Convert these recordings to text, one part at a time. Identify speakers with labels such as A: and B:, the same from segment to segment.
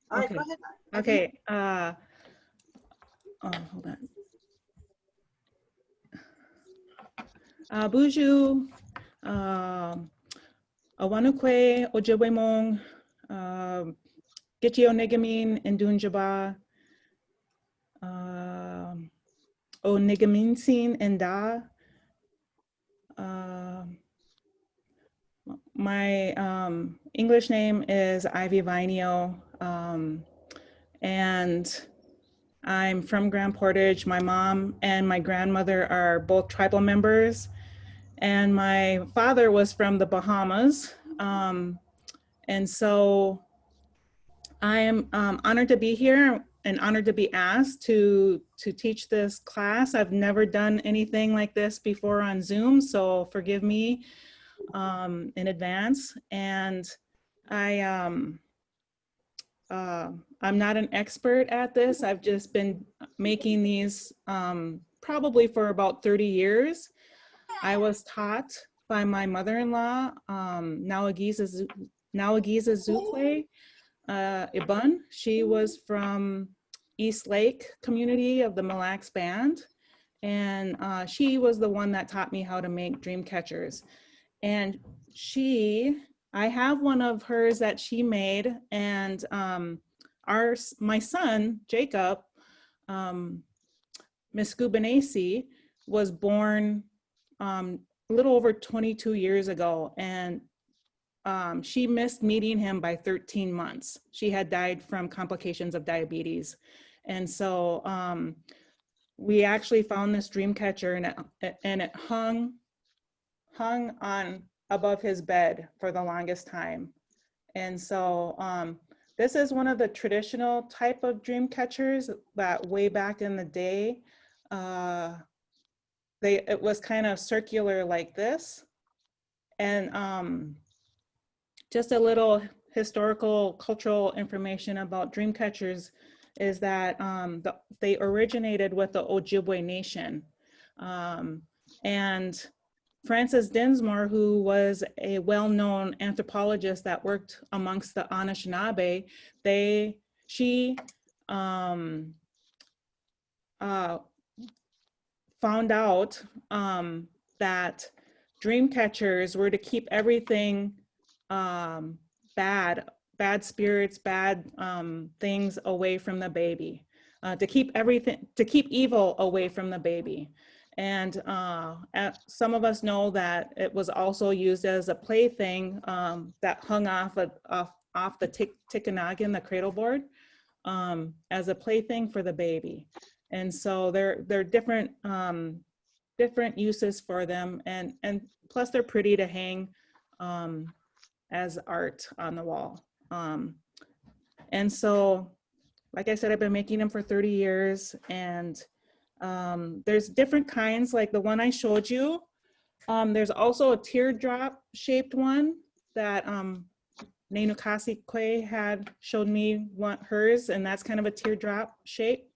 A: All right,
B: Okay.
A: go ahead.
B: Okay. Oh, hold on. Buju, Awanukwe, Ojibwemong, Gitio Nigamin, Ndunjaba, O Nigaminsin and Da. My English name is Ivy Vainio, and I'm from Grand Portage. My mom and my grandmother are both tribal members, and my father was from the Bahamas. And so I am honored to be here and honored to be asked to teach this class. I've never done anything like this before on Zoom, so forgive me in advance. And I'm not an expert at this. I've just been making these probably for about 30 years. I was taught by my mother-in-law, Nawagiza Zukwe Ibun. She was from East Lake community of the Mille Lacs Band. And she was the one that taught me how to make dream catchers. And I have one of hers that she made, and my son, Jacob, Miss Gubanesi, was born a little over 22 years ago, and she missed meeting him by 13 months. She had died from complications of diabetes. And so we actually found this dream catcher, and it hung on above his bed for the longest time. And so this is one of the traditional type of dream catchers that way back in the day, it was kind of circular like this. And just a little historical cultural information about dream catchers is that they originated with the Ojibwe Nation. And Frances Dinsmore, who was a well-known anthropologist that worked amongst the Anishinaabe, she found out that dream catchers were to keep everything bad spirits, bad things away from the baby, to keep evil away from the baby. And some of us know that it was also used as a plaything that hung off the tikkanagin, the cradle board, as a plaything for the baby. And so there are different uses for them, and plus they're pretty to hang as art on the wall. And so, like I said, I've been making them for 30 years, and there's different kinds, like the one I showed you. There's also a teardrop shaped one that Nenukasi Kwe had showed me hers, and that's kind of a teardrop shape.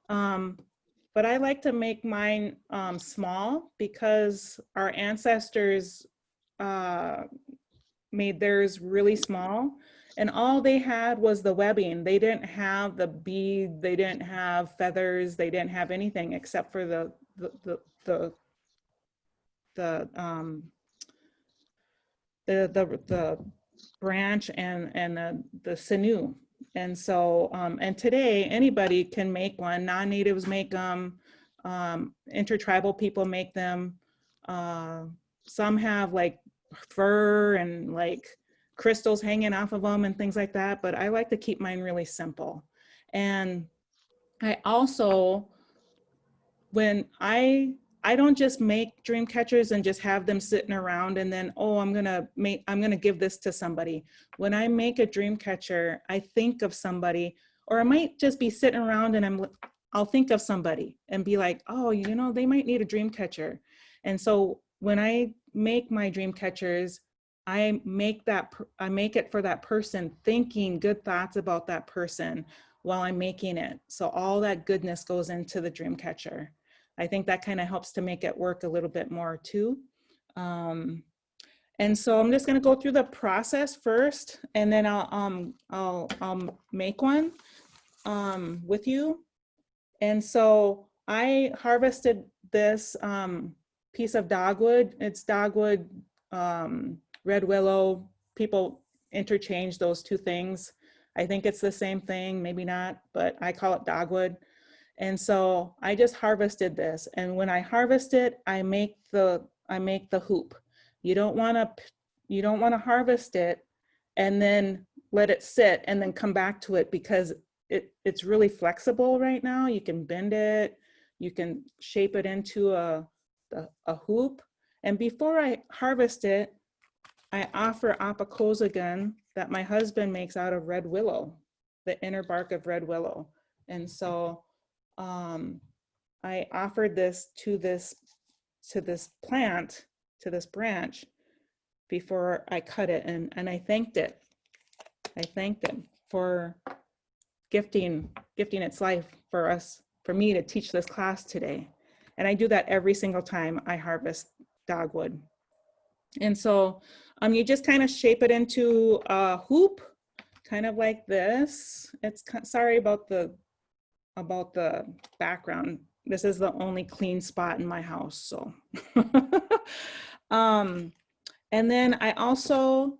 B: But I like to make mine small because our ancestors made theirs really small, and all they had was the webbing. They didn't have the bead, they didn't have feathers, they didn't have anything except for the branch and the sinew. And so and today anybody can make one. Non-natives make them, intertribal people make them. Some have like fur and like crystals hanging off of them and things like that, but I like to keep mine really simple. And I also, when I don't just make dream catchers and just have them sitting around and then, oh, I'm gonna give this to somebody. When I make a dream catcher, I think of somebody, or I might just be sitting around and I'll think of somebody and be like, oh, you know, they might need a dream catcher. And so when I make my dream catchers, I make it for that person, thinking good thoughts about that person while I'm making it. So all that goodness goes into the dream catcher. I think that kind of helps to make it work a little bit more too. And so I'm just going to go through the process first, and then I'll make one with you. And so I harvested this piece of dogwood. It's dogwood, red willow. People interchange those two things. I think it's the same thing, maybe not, but I call it dogwood. And so I just harvested this. And when I harvest it, I make the hoop. You don't want to harvest it and then let it sit and then come back to it, because it's really flexible right now. You can bend it, you can shape it into a hoop. And before I harvest it, I offer apicosagun that my husband makes out of red willow, the inner bark of red willow. And so I offered this to this plant, to this branch, before I cut it, and I thanked it. I thanked it for gifting its life for me to teach this class today. And I do that every single time I harvest dogwood. And so you just kind of shape it into a hoop, kind of like this. Sorry about the background. This is the only clean spot in my house, so. And then I also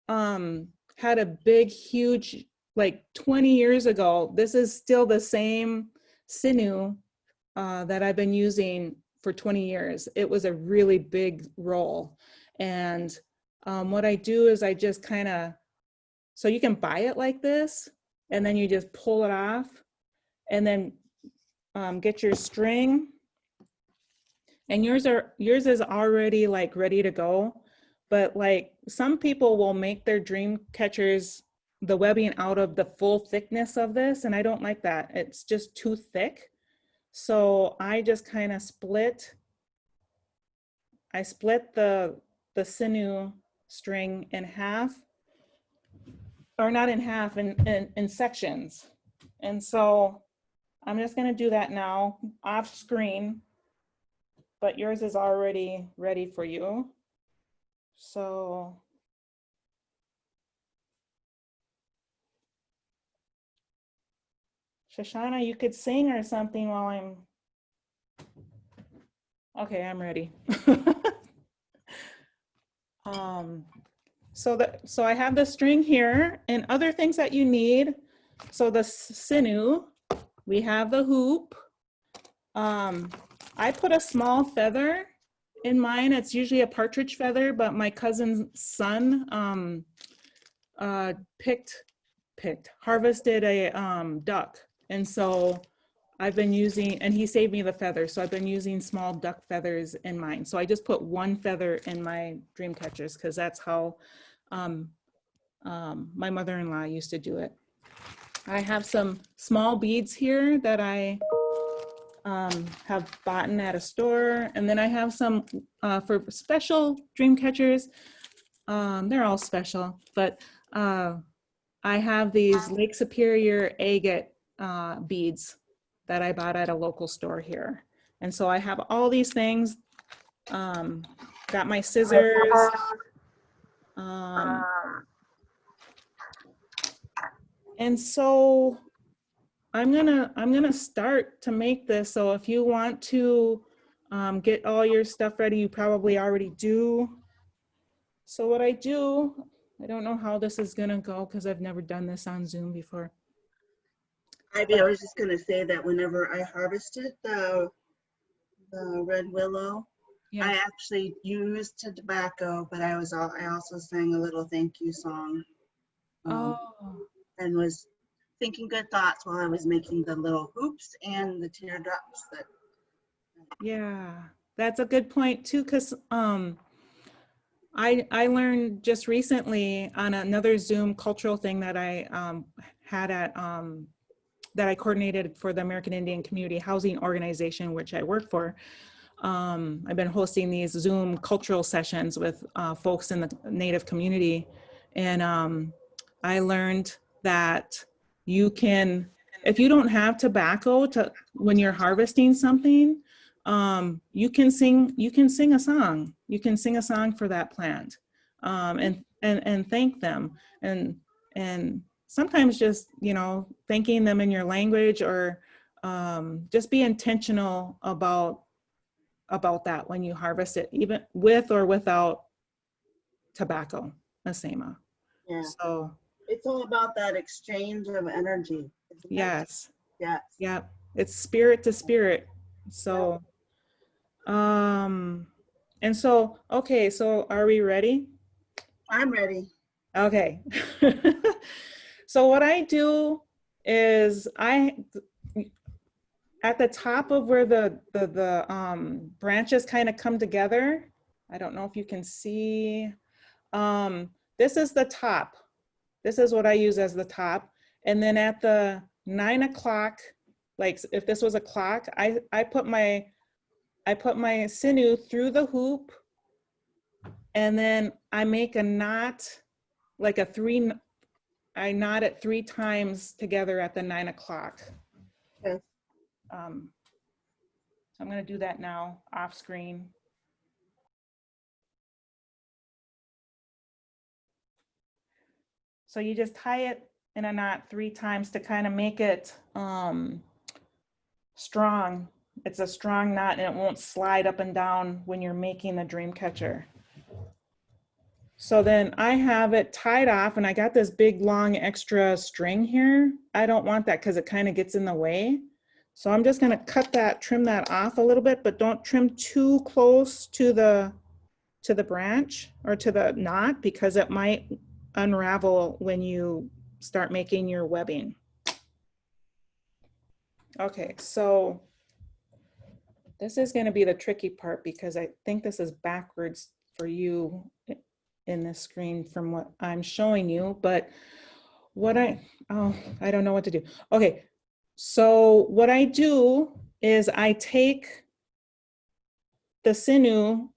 B: had a big, huge, like 20 years ago, this is still the same sinew that I've been using for 20 years. It was a really big roll. And what I do is I just kind of, so you can buy it like this, and then you just pull it off, and then get your string. And yours is already like ready to go. But like some people will make their dream catchers, the webbing out of the full thickness of this, and I don't like that. It's just too thick. So I just kind of split the sinew string in half, or not in half, in sections. And so I'm just gonna do that now off screen, but yours is already ready for you. So Shoshana, you could sing or something while I'm, okay, I'm ready. So I have the string here, and other things that you need. So the sinew, we have the hoop. I put a small feather in mine. It's usually a partridge feather, but my cousin's son harvested a duck. And so I've been using, and he saved me the feather. So I've been using small duck feathers in mine. So I just put one feather in my dream catchers, because that's how my mother-in-law used to do it. I have some small beads here that I have bought at a store. And then I have some for special dream catchers. They're all special, but I have these Lake Superior agate beads that I bought at a local store here. And so I have all these things, got my scissors. And so I'm gonna start to make this. So if you want to get all your stuff ready, you probably already do. So what I do, I don't know how this is gonna go because I've never done this on Zoom before.
A: Ivy, I was just gonna say that whenever I harvested the red willow, yes, I actually used tobacco, but I also sang a little thank you song. And was thinking good thoughts while I was making the little hoops and the teardrops.
B: Yeah, that's a good point too, because I learned just recently on another Zoom cultural thing that I had at that I coordinated for the American Indian Community Housing Organization, which I work for. I've been hosting these Zoom cultural sessions with folks in the Native community, and I learned that you can, if you don't have tobacco when you're harvesting something, you can sing a song. You can sing a song for that plant. and thank them. And sometimes just, you know, thanking them in your language, or just be intentional about that when you harvest it, even with or without tobacco, Asema.
A: Yeah.
B: So
A: it's all about that exchange of energy.
B: yes.
A: Yes.
B: Yeah. It's spirit to spirit. So, and so, okay, so are we ready?
A: I'm ready.
B: Okay. So what I do is at the top of where the branches kind of come together, I don't know if you can see, this is the top. This is what I use as the top. And then at the 9 o'clock, like if this was a clock, I put my sinew through the hoop, and then I make a knot, like I knot it 3 times together at the 9 o'clock.
A: Okay.
B: So I'm gonna do that now off screen. So you just tie it in a knot 3 times to kind of make it strong. It's a strong knot, and it won't slide up and down when you're making the dream catcher. So then I have it tied off, and I got this big long extra string here. I don't want that because it kind of gets in the way. So I'm just gonna trim that off a little bit, but don't trim too close to the branch or to the knot, because it might unravel when you start making your webbing. Okay, so this is going to be the tricky part, because I think this is backwards for you in this screen from what I'm showing you, but what I don't know what to do. Okay, so what I do is I take the sinew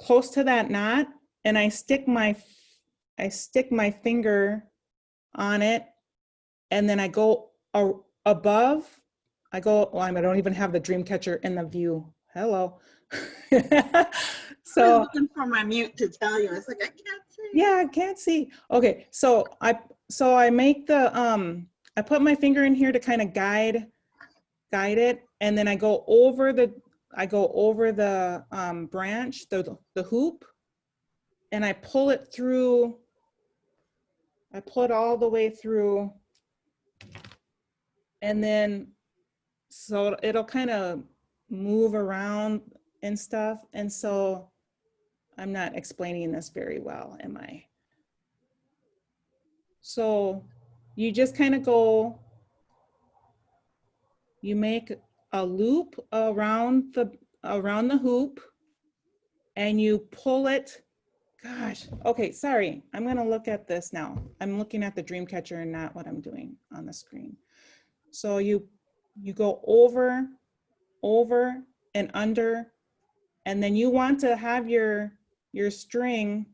B: close to that knot, and I stick my finger on it, and then I go above. I don't even have the dream catcher in the view. Hello. So
A: I was looking for my mute to tell you. It's like, I can't see.
B: Yeah, I can't see. Okay, so I make the I put my finger in here to kind of guide it, and then I go over the branch, the hoop, and I pull it through. I pull it all the way through, and then so it'll kind of move around and stuff. And so I'm not explaining this very well, am I? So you just kind of you make a loop around the hoop, and you pull it. Gosh, okay, sorry. I'm gonna look at this now. I'm looking at the dream catcher and not what I'm doing on the screen. So you go over and under, and then you want to have your string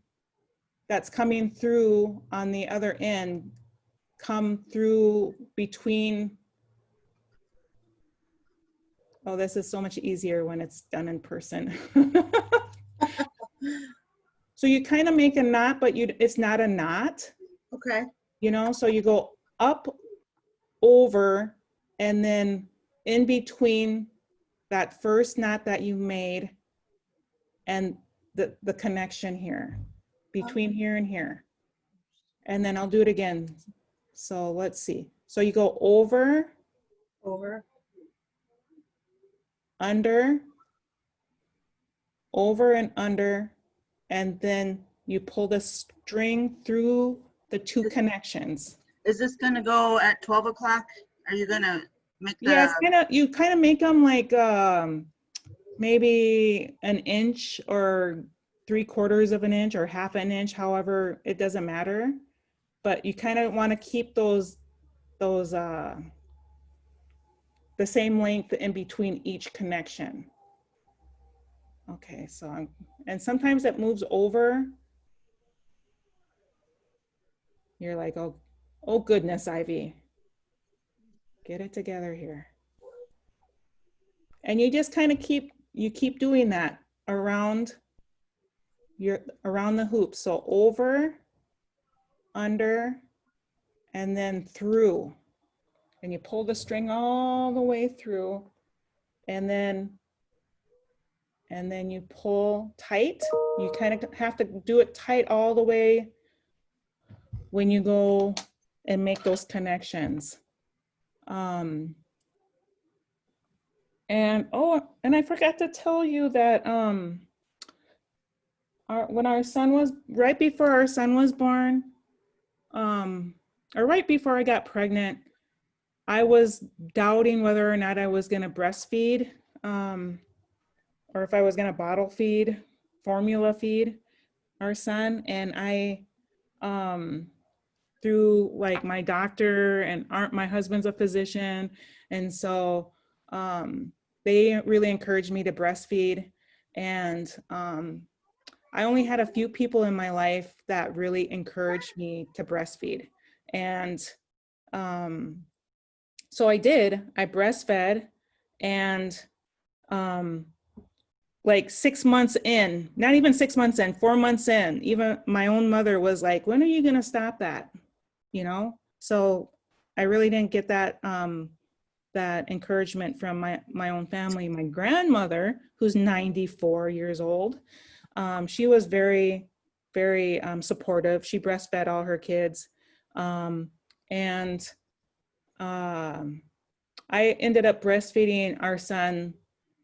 B: that's coming through on the other end come through between. Oh, this is so much easier when it's done in person. So you kind of make a knot, but it's not a knot.
A: Okay.
B: You know, so you go up, over, and then in between that first knot that you made and the connection here, between here and here. And then I'll do it again. So let's see. So you go over, under, over and under, and then you pull the string through the 2 connections.
A: Is this gonna go at 12 o'clock? Are you gonna make the?
B: Yeah, you kind of make them like maybe an inch or 3/4 of an inch or half an inch, however, it doesn't matter. But you kind of want to keep those the same length in between each connection. Okay, so and sometimes it moves over. You're like, oh goodness, Ivy, get it together here. And you just kind of keep doing that around you're around the hoop. So over, under, and then through. And you pull the string all the way through, and then you pull tight. You kind of have to do it tight all the way when you go and make those connections. And I forgot to tell you that when our son was, right before our son was born, or right before I got pregnant, I was doubting whether or not I was going to breastfeed, or if I was going to bottle feed, formula feed our son. And I, through like my doctor and my husband's a physician. And so they really encouraged me to breastfeed. And I only had a few people in my life that really encouraged me to breastfeed. And so I did, I breastfed, and like 6 months in, not even 6 months in, 4 months in, even my own mother was like, when are you going to stop that? You know? So I really didn't get that, that encouragement from my own family. My grandmother, who's 94 years old, she was very, very supportive. She breastfed all her kids. I ended up breastfeeding our son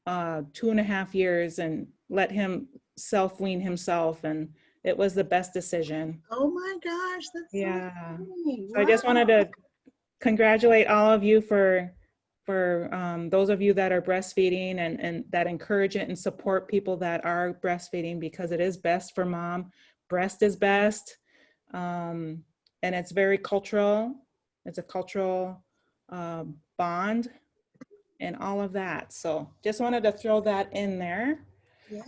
B: 2.5 years and let him self-wean himself, and it was the best decision.
A: Oh my gosh, that's
B: yeah.
A: So funny.
B: So I just wanted to congratulate all of you for those of you that are breastfeeding and that encourage it and support people that are breastfeeding, because it is best for mom. Breast is best, and it's very cultural. It's a cultural bond and all of that. So just wanted to throw that in there.
A: Yeah.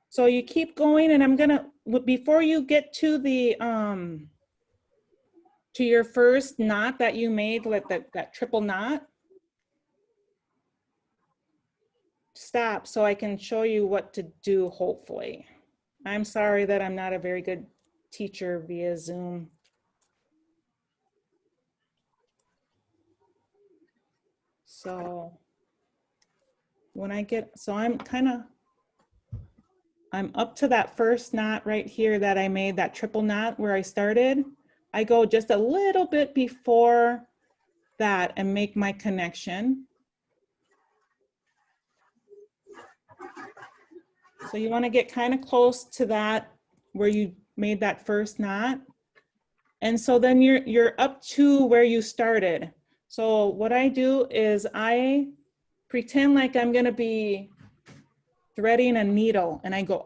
B: So you keep going, and I'm gonna, before you get to the to your first knot that you made, like that triple knot, stop so I can show you what to do, hopefully. I'm sorry that I'm not a very good teacher via Zoom. So when I get, so I'm up to that first knot right here that I made, that triple knot where I started. I go just a little bit before that and make my connection. So you want to get kind of close to that where you made that first knot. And so then you're up to where you started. So what I do is I pretend like I'm going to be threading a needle, and I go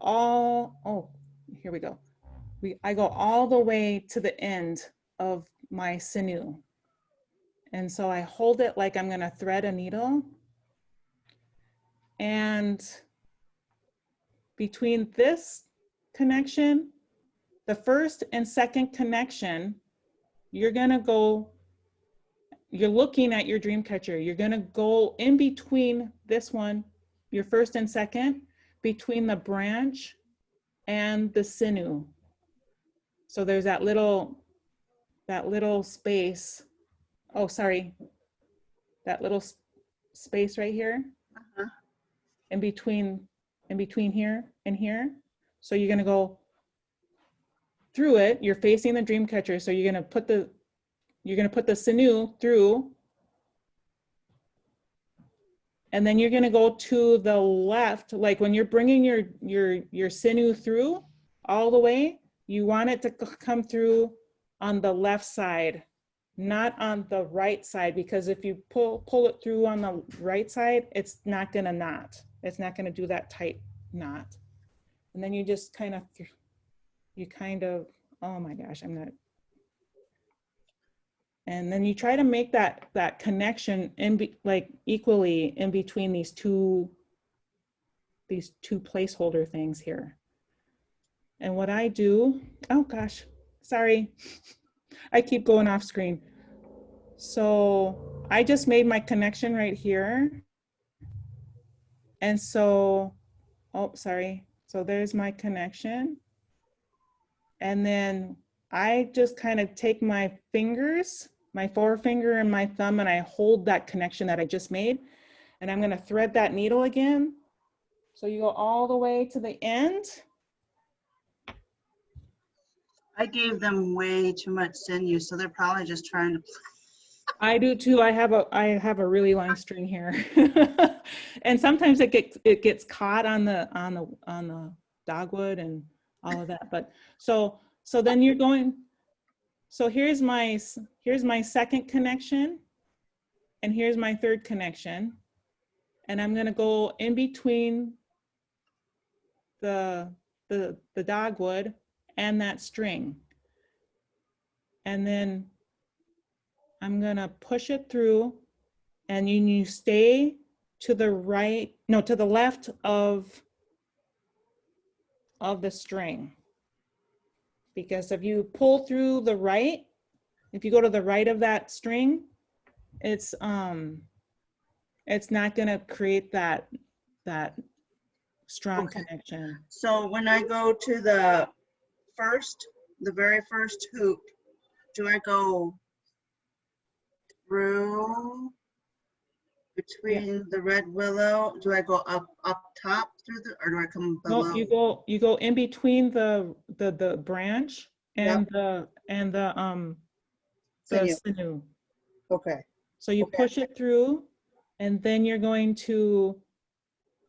B: here we go. I go all the way to the end of my sinew. And so I hold it like I'm going to thread a needle. And between this connection, the first and second connection, you're looking at your dream catcher. You're going to go in between this one, your first and second, between the branch and the sinew. So there's that little space. Oh, sorry. That little space right here. In between here and here. So you're going to go through it. You're facing the dream catcher. So you're going to put the sinew through, and then you're going to go to the left. Like when you're bringing your sinew through all the way, you want it to come through on the left side, not on the right side, because if you pull it through on the right side, it's not going to knot. It's not going to do that tight knot. And then you just kind of, oh my gosh, I'm not. And then you try to make that connection like equally in between these two placeholder things here. And what I do, oh gosh, sorry, I keep going off screen. So I just made my connection right here. And so, oh, sorry. So there's my connection. And then I just kind of take my fingers, my forefinger and my thumb, and I hold that connection that I just made. And I'm going to thread that needle again. So you go all the way to the end.
A: I gave them way too much sinew, so they're probably just trying to.
B: I do too. I have a really long string here, and sometimes it gets caught on the dogwood and all of that. But so then you're going. So here's my second connection, and here's my third connection, and I'm gonna go in between the dogwood and that string, and then I'm gonna push it through, and you stay to the right, no, to the left of the string. Because if you pull through the right, if you go to the right of that string, it's not gonna create that strong connection.
A: So when I go to the very first hoop, do I go through between the red willow? Do I go up top through or do I come below?
B: No, you go in between the branch and the sinew.
A: Okay.
B: So you push it through, and then you're going to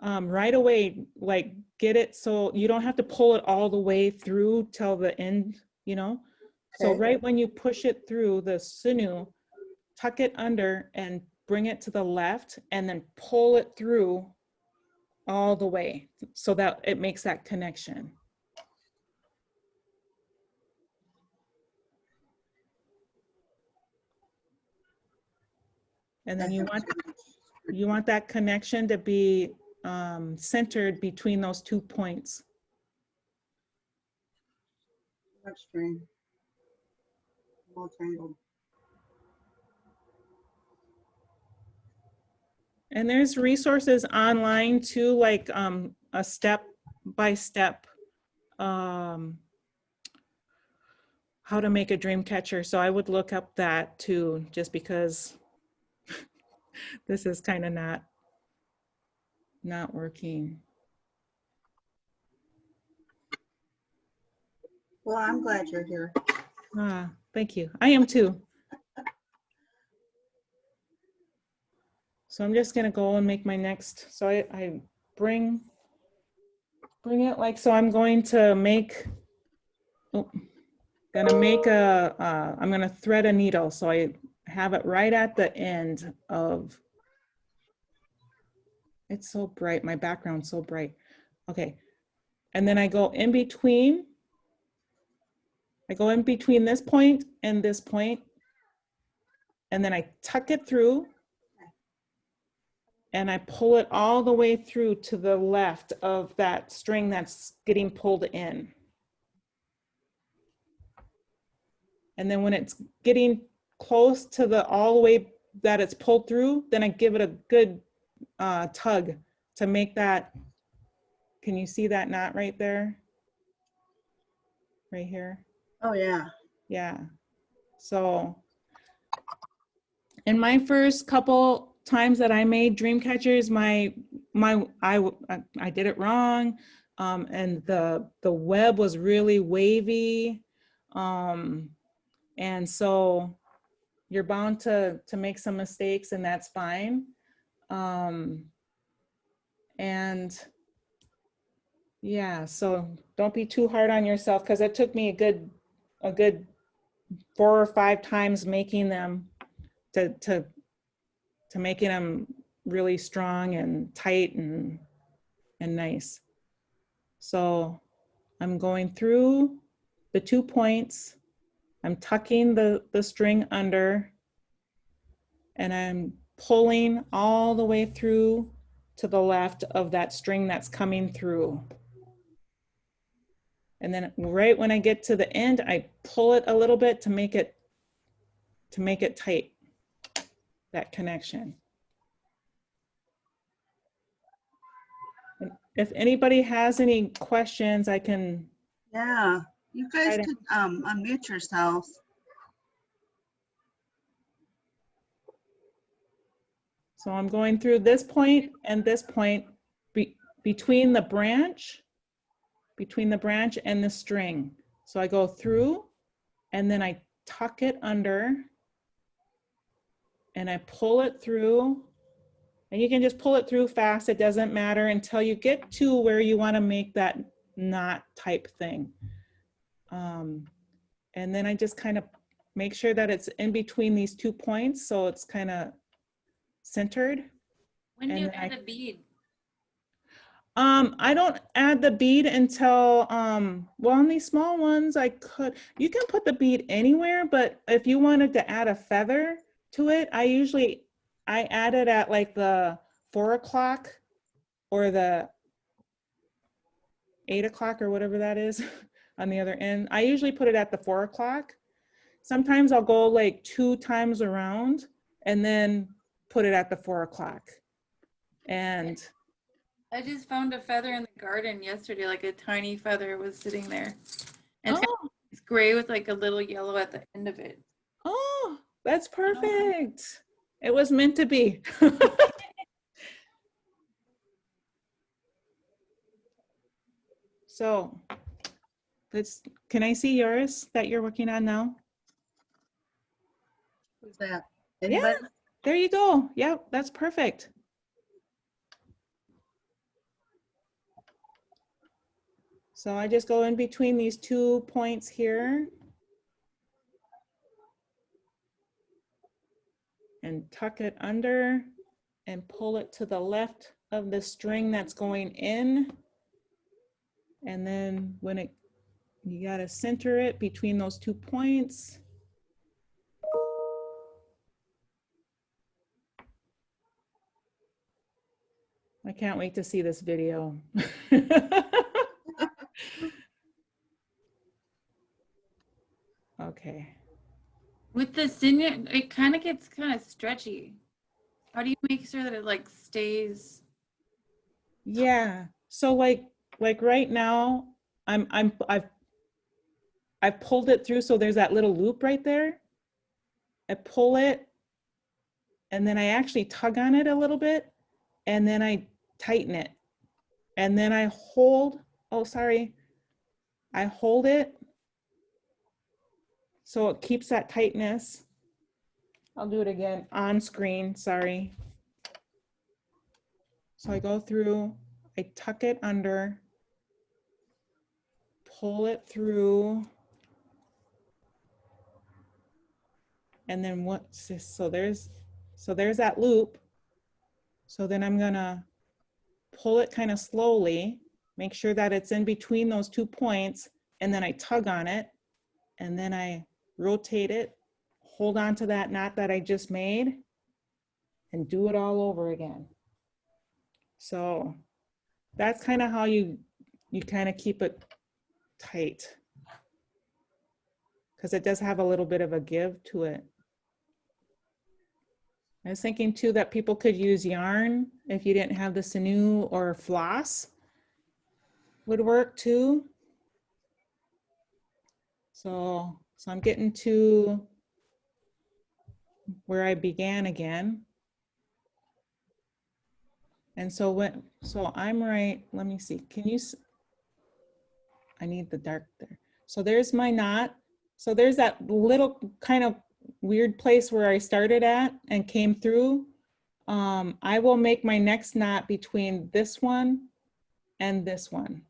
B: right away, like, get it so you don't have to pull it all the way through till the end, you know? So right when you push it through the sinew, tuck it under and bring it to the left, and then pull it through all the way so that it makes that connection. And then you want that connection to be centered between those 2 points.
A: That string. All tangled.
B: And there's resources online too, like a step-by-step how to make a dream catcher. So I would look up that too, just because this is kind of not working.
A: Well, I'm glad you're here.
B: Thank you. I am too. So I'm just gonna go and make my next. So I bring it like so. I'm going to make. I'm gonna thread a needle. So I have it right at the end of. It's so bright. My background's so bright. Okay, and then I go in between. I go in between this point and this point, and then I tuck it through. And I pull it all the way through to the left of that string that's getting pulled in. And then when it's getting close to all the way that it's pulled through, then I give it a good tug to make that. Can you see that knot right there? Right here?
A: Oh yeah.
B: Yeah. So in my first couple times that I made dream catchers, I did it wrong, and the web was really wavy, and so you're bound to make some mistakes, and that's fine. And yeah, so don't be too hard on yourself, because it took me a good 4 or 5 times making them to making them really strong and tight and nice. So I'm going through the 2 points, I'm tucking the string under, and I'm pulling all the way through to the left of that string that's coming through. And then right when I get to the end, I pull it a little bit to make it tight, that connection. if anybody has any questions, I can.
A: Yeah, you guys could unmute yourselves.
B: So I'm going through this point and this point between the branch and the string. So I go through and then I tuck it under and I pull it through, and you can just pull it through fast. It doesn't matter until you get to where you want to make that knot type thing. And then I just kind of make sure that it's in between these 2 points, so it's kind of centered.
C: When do you add the bead?
B: I don't add the bead until, well, on these small ones, you can put the bead anywhere, but if you wanted to add a feather to it, I add it at like the 4 o'clock or the 8 o'clock or whatever that is on the other end. I usually put it at the 4 o'clock. Sometimes I'll go like 2 times around and then put it at the 4 o'clock. And
C: I just found a feather in the garden yesterday, like a tiny feather was sitting there. And it's gray with like a little yellow at the end of it.
B: Oh, that's perfect. It was meant to be. So can I see yours that you're working on now?
A: Who's that? Anybody?
B: Yeah, there you go. Yep, that's perfect. So I just go in between these 2 points here and tuck it under and pull it to the left of the string that's going in. And then you gotta center it between those 2 points. I can't wait to see this video. Okay.
C: With the sinew, it kind of gets kind of stretchy. How do you make sure that it like stays?
B: Yeah. So like right now, I've pulled it through. So there's that little loop right there. I pull it and then I actually tug on it a little bit and then I tighten it. And then I hold, I hold it so it keeps that tightness. I'll do it again on screen, sorry. So I go through, I tuck it under, pull it through, and then what's this? So there's that loop. So then I'm gonna pull it kind of slowly, make sure that it's in between those 2 points, and then I tug on it, and then I rotate it, hold on to that knot that I just made, and do it all over again. So that's kind of how you kind of keep it tight, because it does have a little bit of a give to it. I was thinking too that people could use yarn if you didn't have the sinew, or floss would work too. So I'm getting to where I began again. And so I'm right, let me see, I need the dark there. So there's my knot. So there's that little kind of weird place where I started at and came through. I will make my next knot between this one and this one.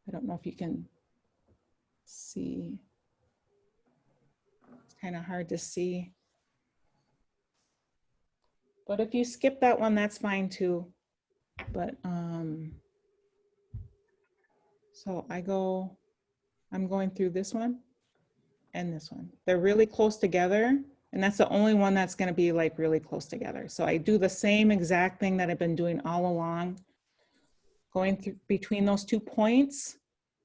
B: I don't know if you can see. It's kind of hard to see. But if you skip that one, that's fine too. But so I'm going through this one and this one. They're really close together, and that's the only one that's going to be like really close together. So I do the same exact thing that I've been doing all along, going through between those 2 points,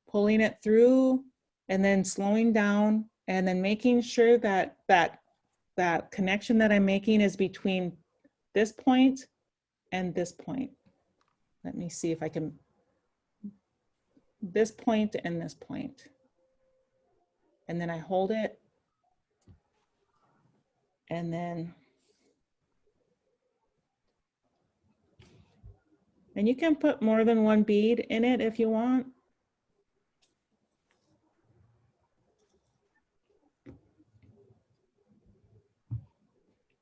B: pulling it through, and then slowing down, and then making sure that that connection that I'm making is between this point and this point. let me see if I can, this point and this point. And then I hold it. And then, and you can put more than one bead in it if you want.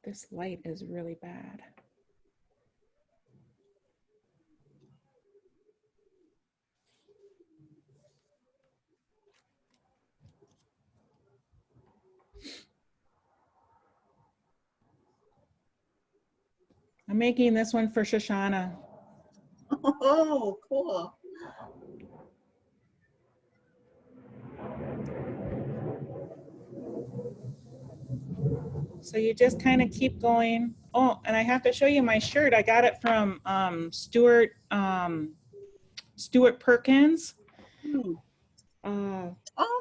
B: This light is really bad. I'm making this one for Shoshana.
A: Oh, cool.
B: So you just kind of keep going. Oh, and I have to show you my shirt. I got it from Stuart Perkins.
A: Hmm. Oh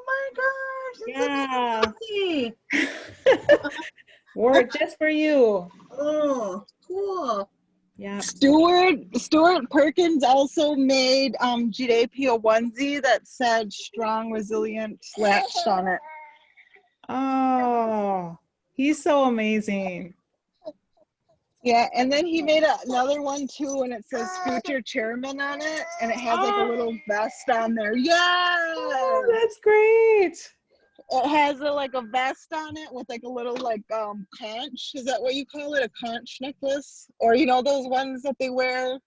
A: my gosh,
B: Yeah.
A: it's so
B: Wore it just for you.
A: Oh, cool.
B: Yeah.
D: Stuart Perkins also made JP a onesie that said strong, resilient, latched on it.
B: Oh, he's so amazing.
D: Yeah, and then he made another one too, and it says future chairman on it, and it has like a little vest on there. Yeah,
B: Oh, that's great.
D: it has like a vest on it with like a little like conch. Is that what you call it? A conch necklace, or you know those ones that they wear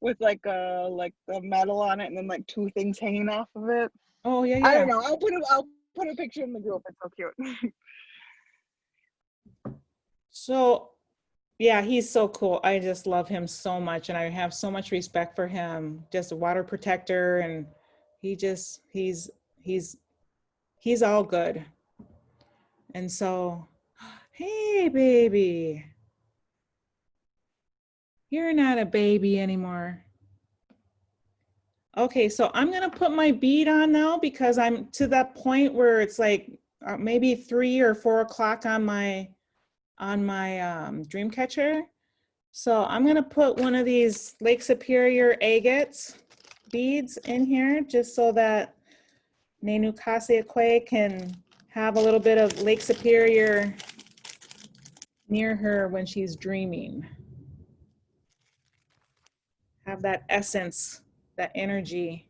D: with like the metal on it, and then like two things hanging off of it.
B: Oh yeah, yeah.
D: I don't know. I'll put a picture in the group. It's so cute.
B: So yeah, he's so cool. I just love him so much, and I have so much respect for him. Just a water protector, and he's all good. And so, hey baby, you're not a baby anymore. Okay, so I'm gonna put my bead on now because I'm to that point where it's like maybe 3 or 4 o'clock on my dream catcher. So I'm gonna put one of these Lake Superior agates beads in here just so that Nenu Kaseakwe can have a little bit of Lake Superior near her when she's dreaming. Have that essence, that energy.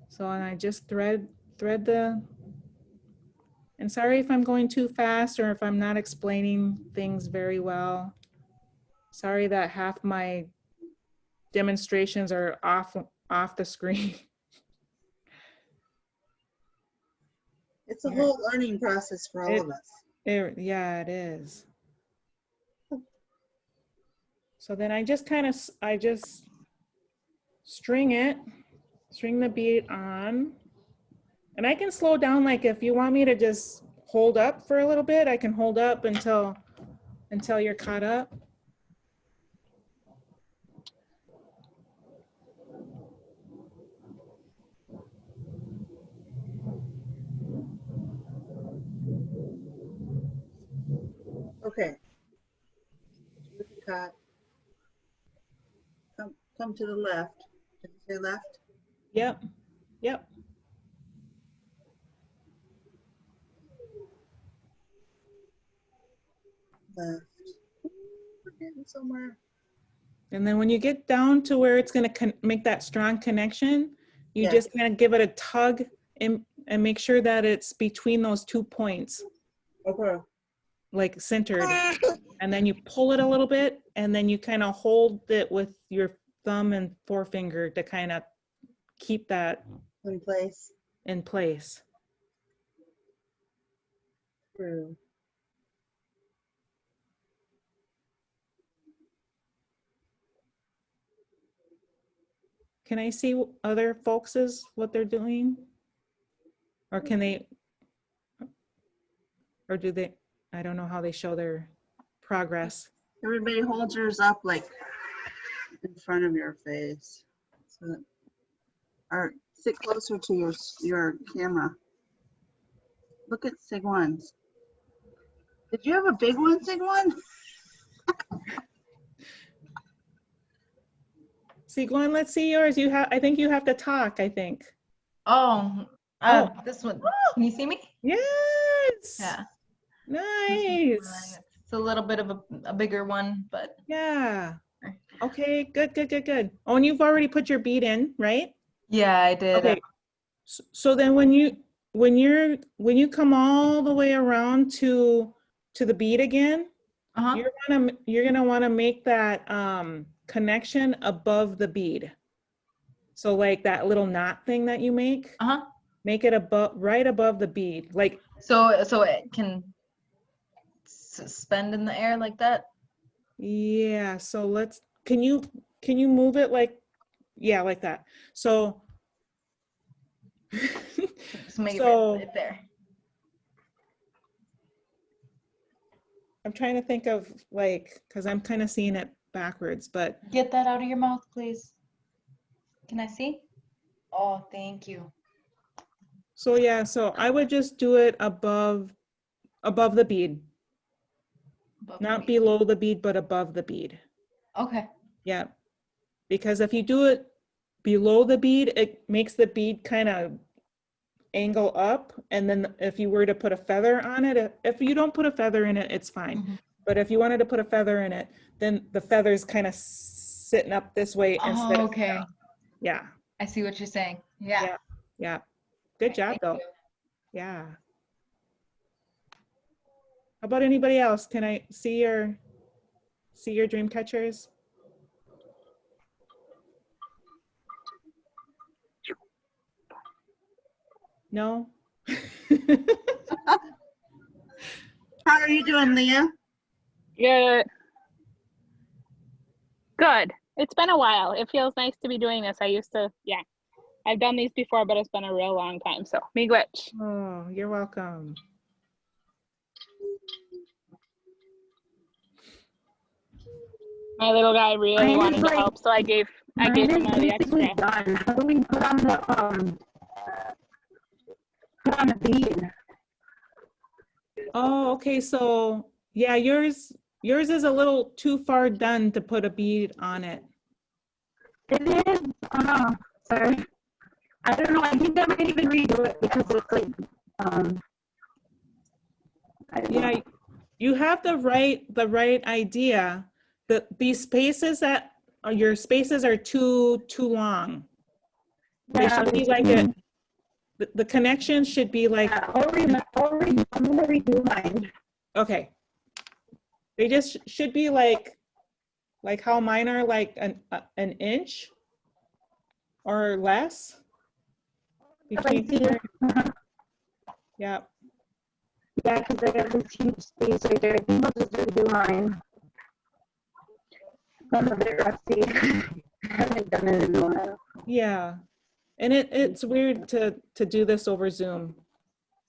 B: So, and I just thread the, and sorry if I'm going too fast or if I'm not explaining things very well. Sorry that half my demonstrations are off the screen.
A: It's a whole learning process for all of us.
B: Yeah, it is. So then I just string the bead on. And I can slow down, like if you want me to just hold up for a little bit, I can hold up until you're caught up.
A: Okay. Come to the left. Did you say left?
B: Yep, yep.
A: Left. We're getting somewhere.
B: And then when you get down to where it's gonna make that strong connection, you
A: Yes.
B: just kind of give it a tug and make sure that it's between those 2 points,
A: Okay.
B: like centered. And then you pull it a little bit, and then you kind of hold it with your thumb and forefinger to kind of keep that
A: In place.
B: in place.
A: True.
B: Can I see other folks' what they're doing? Or can they, or do they, I don't know how they show their progress.
A: Everybody hold yours up like in front of your face. So that, or sit closer to your camera. Look at Sig One's. Did you have a big one, Sig One?
B: See, Gwen, let's see yours. I think you have to talk, I think.
E: Oh,
B: Oh.
E: this one. Can you see me?
B: Yes.
E: Yeah.
B: Nice.
E: It's a little bit of a bigger one, but
B: Yeah. Okay, good, good, good, good. Oh, and you've already put your bead in, right?
E: yeah, I did.
B: Okay. So then when you come all the way around to the bead again,
E: Uh-huh.
B: you're gonna want to make that connection above the bead. So like that little knot thing that you make,
E: Uh-huh.
B: make it right above the bead. Like
E: So it can suspend in the air like that?
B: yeah, so can you move it like yeah, like that. So
E: Just make
B: So-
E: it right there.
B: I'm trying to think of like, because I'm kind of seeing it backwards, but
E: Get that out of your mouth, please. Can I see? Oh, thank you.
B: so yeah, so I would just do it above the bead,
E: Above the
B: not
E: bead.
B: below the bead, but above the bead.
E: Okay.
B: Yeah, because if you do it below the bead, it makes the bead kind of angle up, and then if you were to put a feather on it, if you don't put a feather in it, it's fine.
E: Mhm.
B: But if you wanted to put a feather in it, then the feather's kind of sitting up this way instead
E: Oh,
B: of
E: okay.
B: yeah.
E: I see what you're saying. Yeah.
B: Yeah. Yeah. Good
E: Okay,
B: job
E: thank
B: though.
E: you.
B: Yeah. How about anybody else? Can I see your dream catchers? No?
A: How are you doing, Leah?
F: Yeah. Good. It's been a while. It feels nice to be doing this. Yeah. I've done these before, but it's been a real long time. So, miigwech.
B: Oh, you're welcome.
F: My little guy really wanted to help, so I gave him all the extra.
G: Done. How do we put on the bead?
B: Oh, okay. So yeah, yours is a little too far done to put a bead on it.
G: It is. Sorry. I don't know. I think I might even redo it because it's like I don't know.
B: Yeah, you have the right idea. These spaces that are your spaces are too long. They
G: Yeah,
B: should be like it. The connection should be like
G: Yeah, I'm gonna redo mine.
B: okay. They just should be like how mine are, like an inch or less between here. Yeah.
G: Yeah, because I got this huge space right there. I think I'll just redo mine. I'm a bit rusty. I haven't done it in a while.
B: Yeah. And it's weird to do this over Zoom.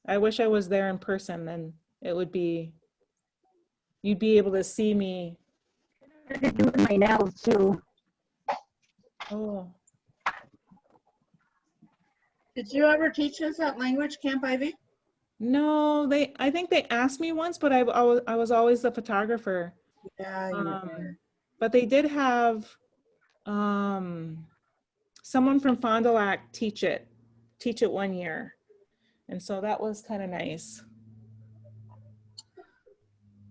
B: I wish I was there in person, then it would be, you'd be able to see me.
G: I could do it with my nails too.
B: Oh,
A: Did you ever teach us that language, Camp Ivy?
B: no, I think they asked me once, but I was always the photographer.
A: Yeah, you were.
B: But they did have someone from Fond du Lac teach it 1 year. And so that was kind of nice.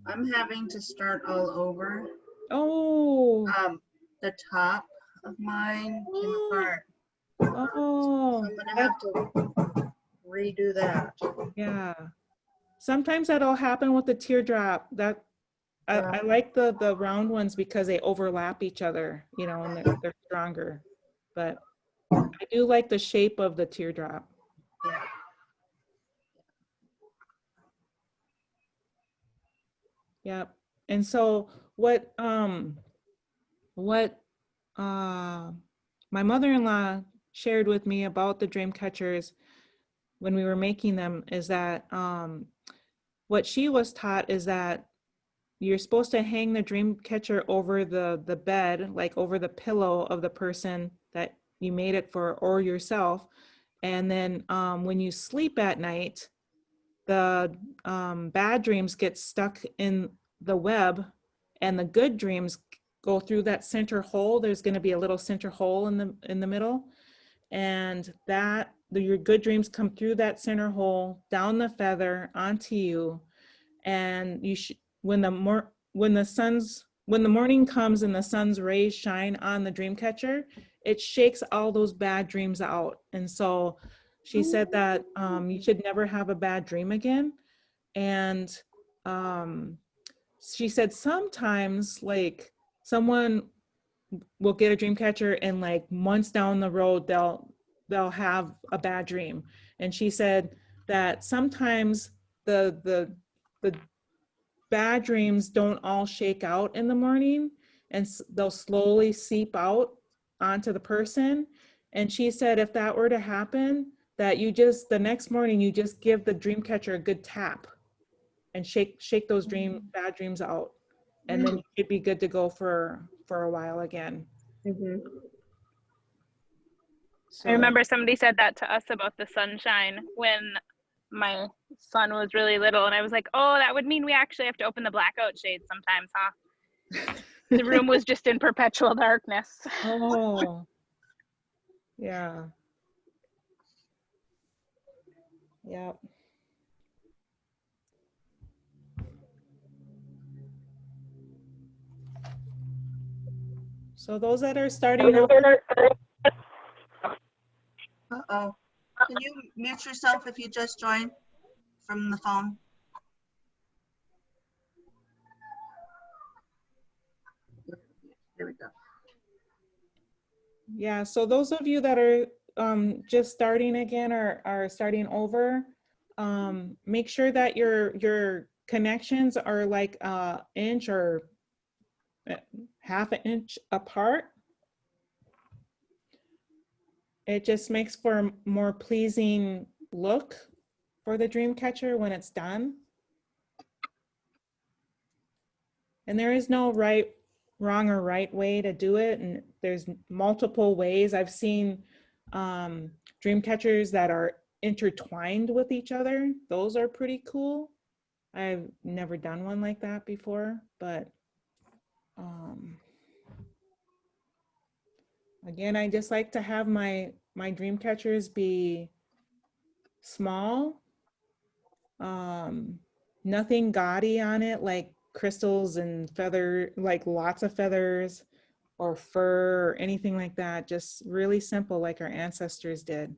A: I'm having to start all over.
B: Oh,
A: The top of mine came apart.
B: oh,
A: I'm gonna have to redo that.
B: yeah. Sometimes that'll happen with the teardrop. That
A: Yeah.
B: I like the round ones because they overlap each other, you know, and they're stronger. But I do like the shape of the teardrop.
A: Yeah.
B: Yep. And so what my mother-in-law shared with me about the dream catchers when we were making them is that what she was taught is that you're supposed to hang the dream catcher over the bed, like over the pillow of the person that you made it for or yourself. And then when you sleep at night, the bad dreams get stuck in the web and the good dreams go through that center hole. There's going to be a little center hole in the middle, and your good dreams come through that center hole, down the feather onto you, and you should, when the morning comes and the sun's rays shine on the dream catcher, it shakes all those bad dreams out. And so she said that you should never have a bad dream again. And she said sometimes like someone will get a dream catcher and like months down the road they'll have a bad dream. And she said that sometimes the bad dreams don't all shake out in the morning, and they'll slowly seep out onto the person. And she said if that were to happen, that the next morning you just give the dream catcher a good tap and shake those bad dreams out, and then you should be good to go for a while again. So,
F: I remember somebody said that to us about the sunshine when my son was really little, and I was like, oh, that would mean we actually have to open the blackout shades sometimes, huh? The room was just in perpetual darkness.
B: oh, yeah. Yep. So those that are starting out,
A: Uh-oh. Can you mute yourself if you just joined from the phone? There we go.
B: yeah, so those of you that are just starting again or are starting over, make sure that your connections are like an inch or half an inch apart. It just makes for a more pleasing look for the dream catcher when it's done. And there is no wrong or right way to do it, and there's multiple ways. I've seen dream catchers that are intertwined with each other. Those are pretty cool. I've never done one like that before, but again, I just like to have my dream catchers be small, nothing gaudy on it, like crystals and feather, like lots of feathers or fur or anything like that. Just really simple, like our ancestors did.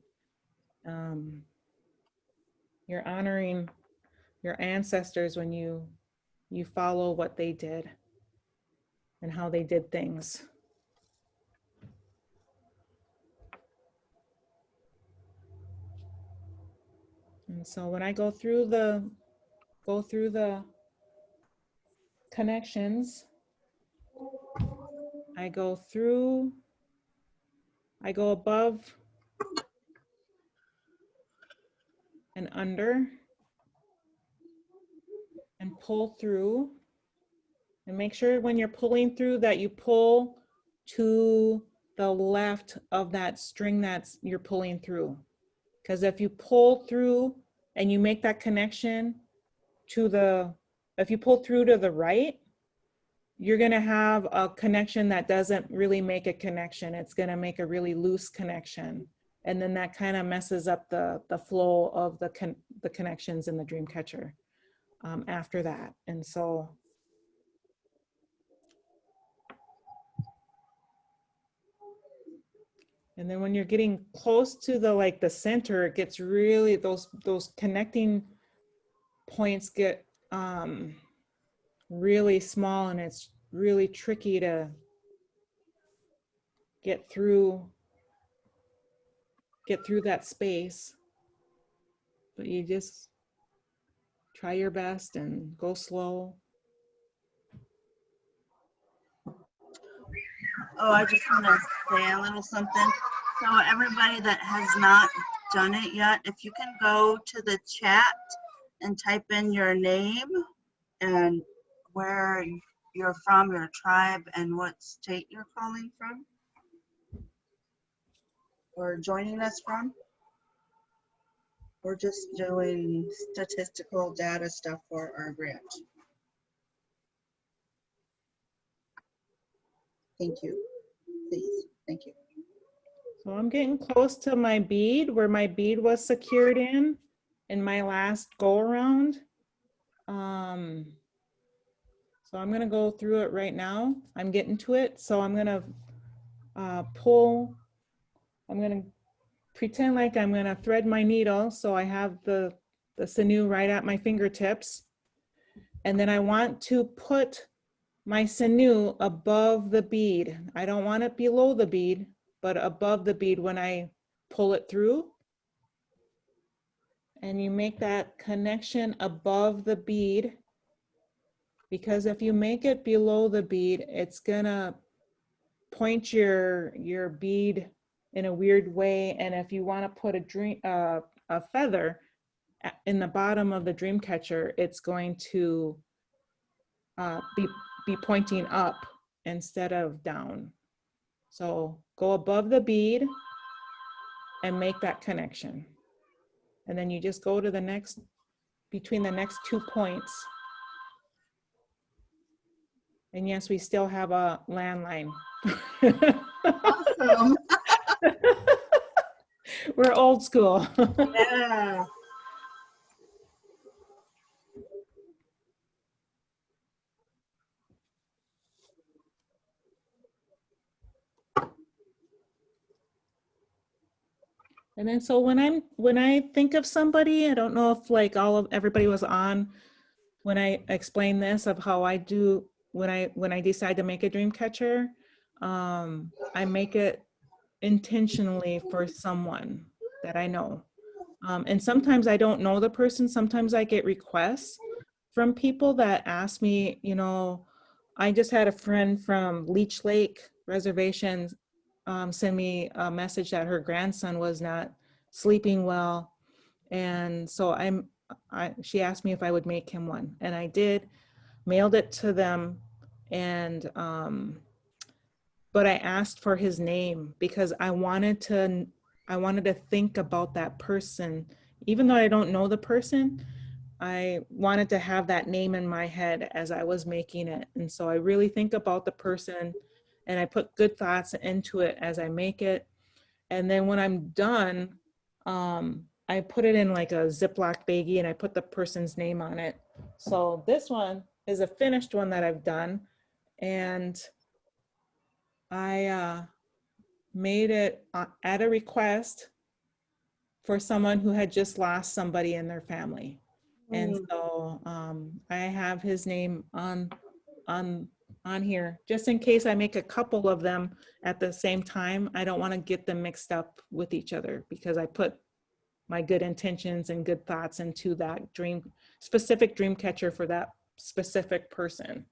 B: You're honoring your ancestors when you follow what they did and how they did things. And so when I go through the connections, I go above and under and pull through, and make sure when you're pulling through that you pull to the left of that string you're pulling through. Because if you pull through and you make that connection if you pull through to the right, you're going to have a connection that doesn't really make a connection. It's going to make a really loose connection. And then that kind of messes up the flow of the connections in the dream catcher after that. And so and then when you're getting close to the center, it gets really, those connecting points get really small, and it's really tricky to get through that space. But you just try your best and go slow.
A: Oh, I just want to say a little something. So everybody that has not done it yet, if you can go to the chat and type in your name and where you're from, your tribe, and what state you're calling from or joining us from. We're just doing statistical data stuff for our grant. Thank you. Please, thank you.
B: So I'm getting close to my bead where my bead was secured in my last go around. So I'm gonna go through it right now. I'm getting to it. So I'm gonna pull, I'm gonna pretend like I'm gonna thread my needle. So I have the sinew right at my fingertips. And then I want to put my sinew above the bead. I don't want it below the bead, but above the bead when I pull it through. And you make that connection above the bead, because if you make it below the bead, it's gonna point your bead in a weird way. And if you want to put a feather in the bottom of the dream catcher, it's going to be pointing up instead of down. So go above the bead and make that connection. And then you just go to the next, between the next 2 points. And yes, we still have a landline.
A: Awesome.
B: We're old school.
A: Yeah.
B: And then so when I think of somebody, I don't know if like everybody was on when I explained this of how I do when I decide to make a dream catcher, I make it intentionally for someone that I know. And sometimes I don't know the person. Sometimes I get requests from people that ask me, you know, I just had a friend from Leech Lake Reservation send me a message that her grandson was not sleeping well. And so she asked me if I would make him one, and I did, mailed it to them. And, but I asked for his name because I wanted to think about that person. Even though I don't know the person, I wanted to have that name in my head as I was making it. And so I really think about the person and I put good thoughts into it as I make it. And then when I'm done, I put it in like a Ziploc baggie and I put the person's name on it. So this one is a finished one that I've done. And I made it at a request for someone who had just lost somebody in their family. And so I have his name on here, just in case I make a couple of them at the same time. I don't want to get them mixed up with each other because I put my good intentions and good thoughts into that specific dream catcher for that specific person.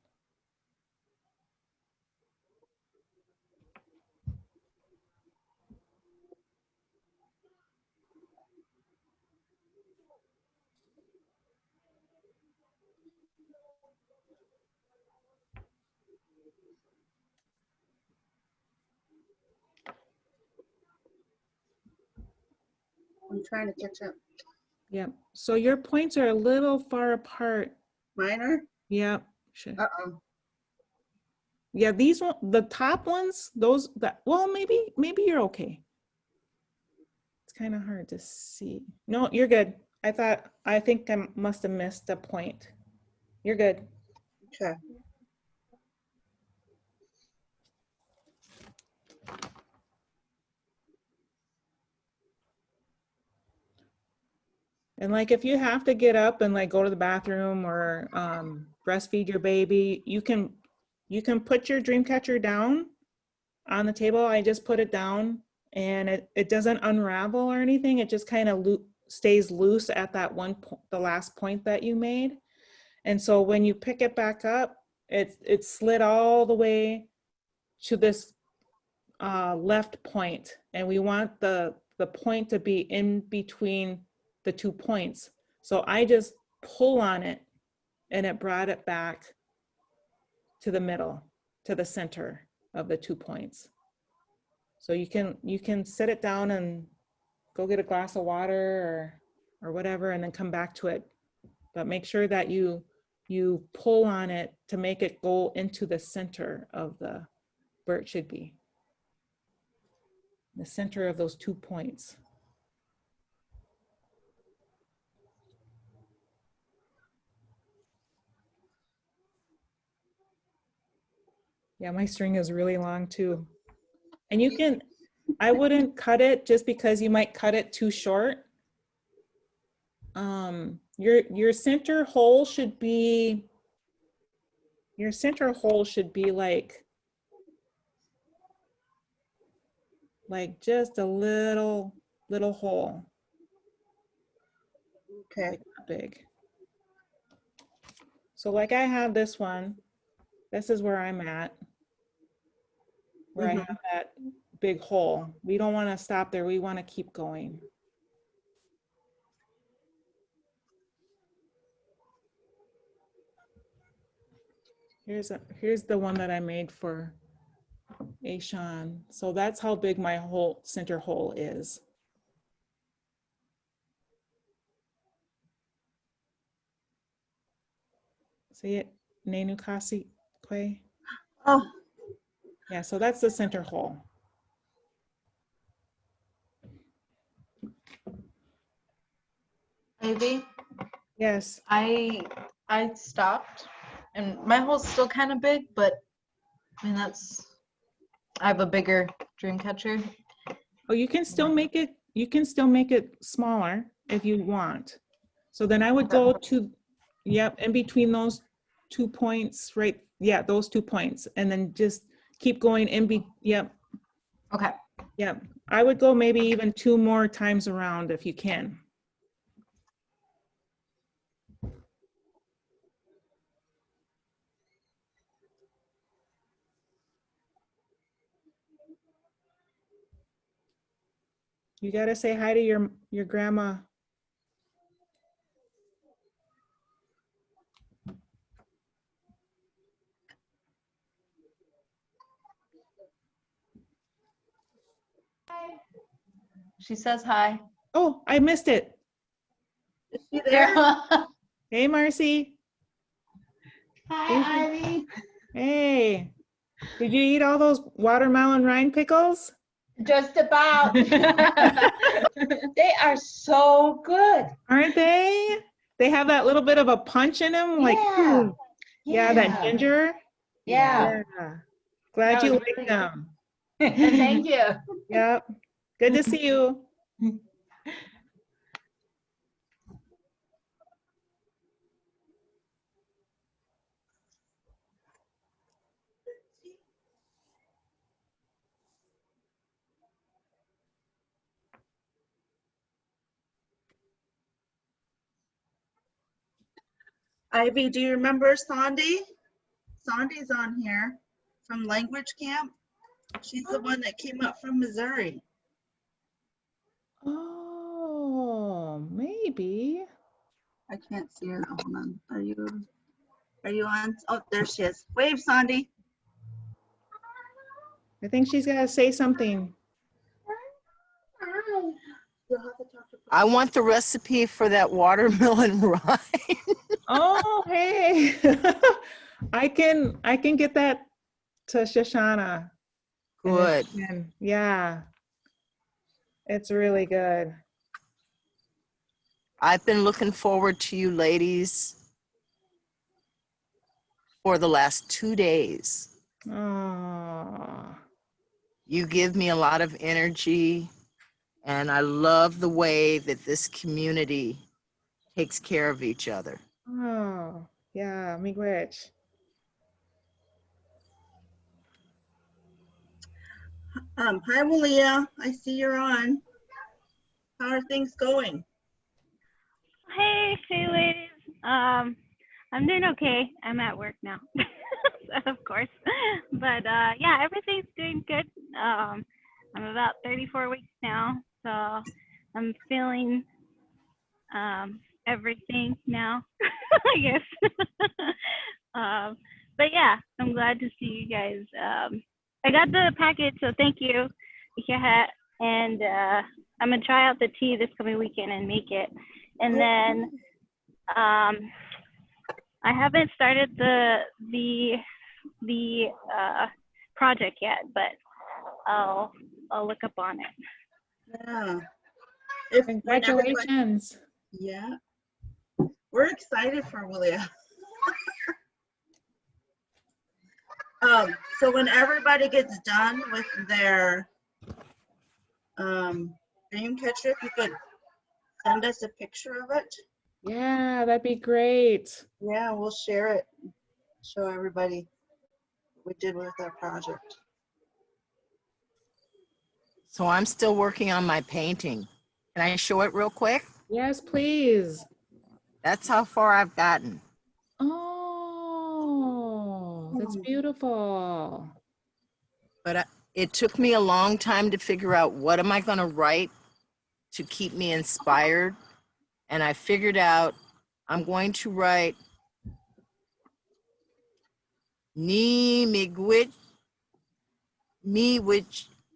A: I'm trying to catch up.
B: Yeah. So your points are a little far apart.
A: Mine are?
B: Yeah. Sure.
A: Uh-oh.
B: Yeah, these one, the top ones, well, maybe you're okay. It's kind of hard to see. No, you're good. I think I must have missed a point. You're good.
A: Okay.
B: And like, if you have to get up and like go to the bathroom or breastfeed your baby, you can put your dream catcher down on the table. I just put it down and it doesn't unravel or anything. It just kind of stays loose at that the last point that you made. And so when you pick it back up, it slid all the way to this left point. And we want the point to be in between the 2 points. So I just pull on it and it brought it back to the middle, to the center of the 2 points. So you can sit it down and go get a glass of water or whatever, and then come back to it. But make sure that you pull on it to make it go into the center of the where it should be. The center of those 2 points. Yeah, my string is really long too. And you can, I wouldn't cut it just because you might cut it too short. Your center hole should be, like just a little hole.
A: Okay.
B: Like that big. So like I have this one, this is where I'm at, where I have that big hole. We don't want to stop there. We want to keep going. Here's the one that I made for AICHO. So that's how big my whole center hole is. See it? Nenu Kasi Kwe?
A: Oh,
B: Yeah, so that's the center hole.
E: Maybe
B: Yes.
E: I stopped, and my hole's still kind of big, but I mean I have a bigger dream catcher.
B: Oh, you can still make it smaller if you want. So then I would go to, yep, in between those 2 points, right? Yeah, those 2 points, and then just keep going yep.
E: Okay.
B: Yep. I would go maybe even 2 more times around if you can. You got to say hi to your grandma.
E: She says hi.
B: Oh, I missed it.
A: is she there?
B: Hey, Marcy.
E: Hi, Ivy.
B: Hey, did you eat all those watermelon rind pickles?
H: Just about. They are so good.
B: Aren't they? They have that little bit of a punch in them, like,
H: Yeah.
B: yeah, that ginger.
H: Yeah.
B: Yeah. Glad
H: That
B: you
H: was
B: like
H: really
B: them.
H: Thank you.
B: Yep. Good to see you.
A: Ivy, do you remember Sandy? Sandy's on here from language camp. She's the one that came up from Missouri.
B: Oh, maybe.
A: I can't see her. Hold on. Are you on? Oh, there she is. Wave, Sandy.
B: I think she's gonna say something.
I: I want the recipe for that watermelon rind.
B: Oh, hey. I can get that to Shoshana. And then
I: Good.
B: yeah. It's really good.
I: I've been looking forward to you ladies for the last 2 days.
B: Oh.
I: You give me a lot of energy, and I love the way that this community takes care of each other.
B: Oh, yeah, miigwech.
A: Hi, Malia. I see you're on. How are things going?
F: Hey ladies. I'm doing okay. I'm at work now, of course. But yeah, everything's doing good. I'm about 34 weeks now, so I'm feeling everything now, I guess. But yeah, I'm glad to see you guys. I got the package, so thank you. And I'm gonna try out the tea this coming weekend and make it. And then I haven't started the project yet, but I'll look up on it.
A: Yeah. If when everybody-
B: Congratulations.
A: Yeah. We're excited for Willia. So when everybody gets done with their dream catcher, if you could send us a picture of it.
B: Yeah, that'd be great.
A: Yeah, we'll share it. Show everybody what we did with our project.
I: So I'm still working on my painting. Can I show it real quick?
B: Yes, please.
I: That's how far I've gotten.
B: Oh, that's beautiful.
I: But it took me a long time to figure out what am I going to write to keep me inspired. And I figured out I'm going to write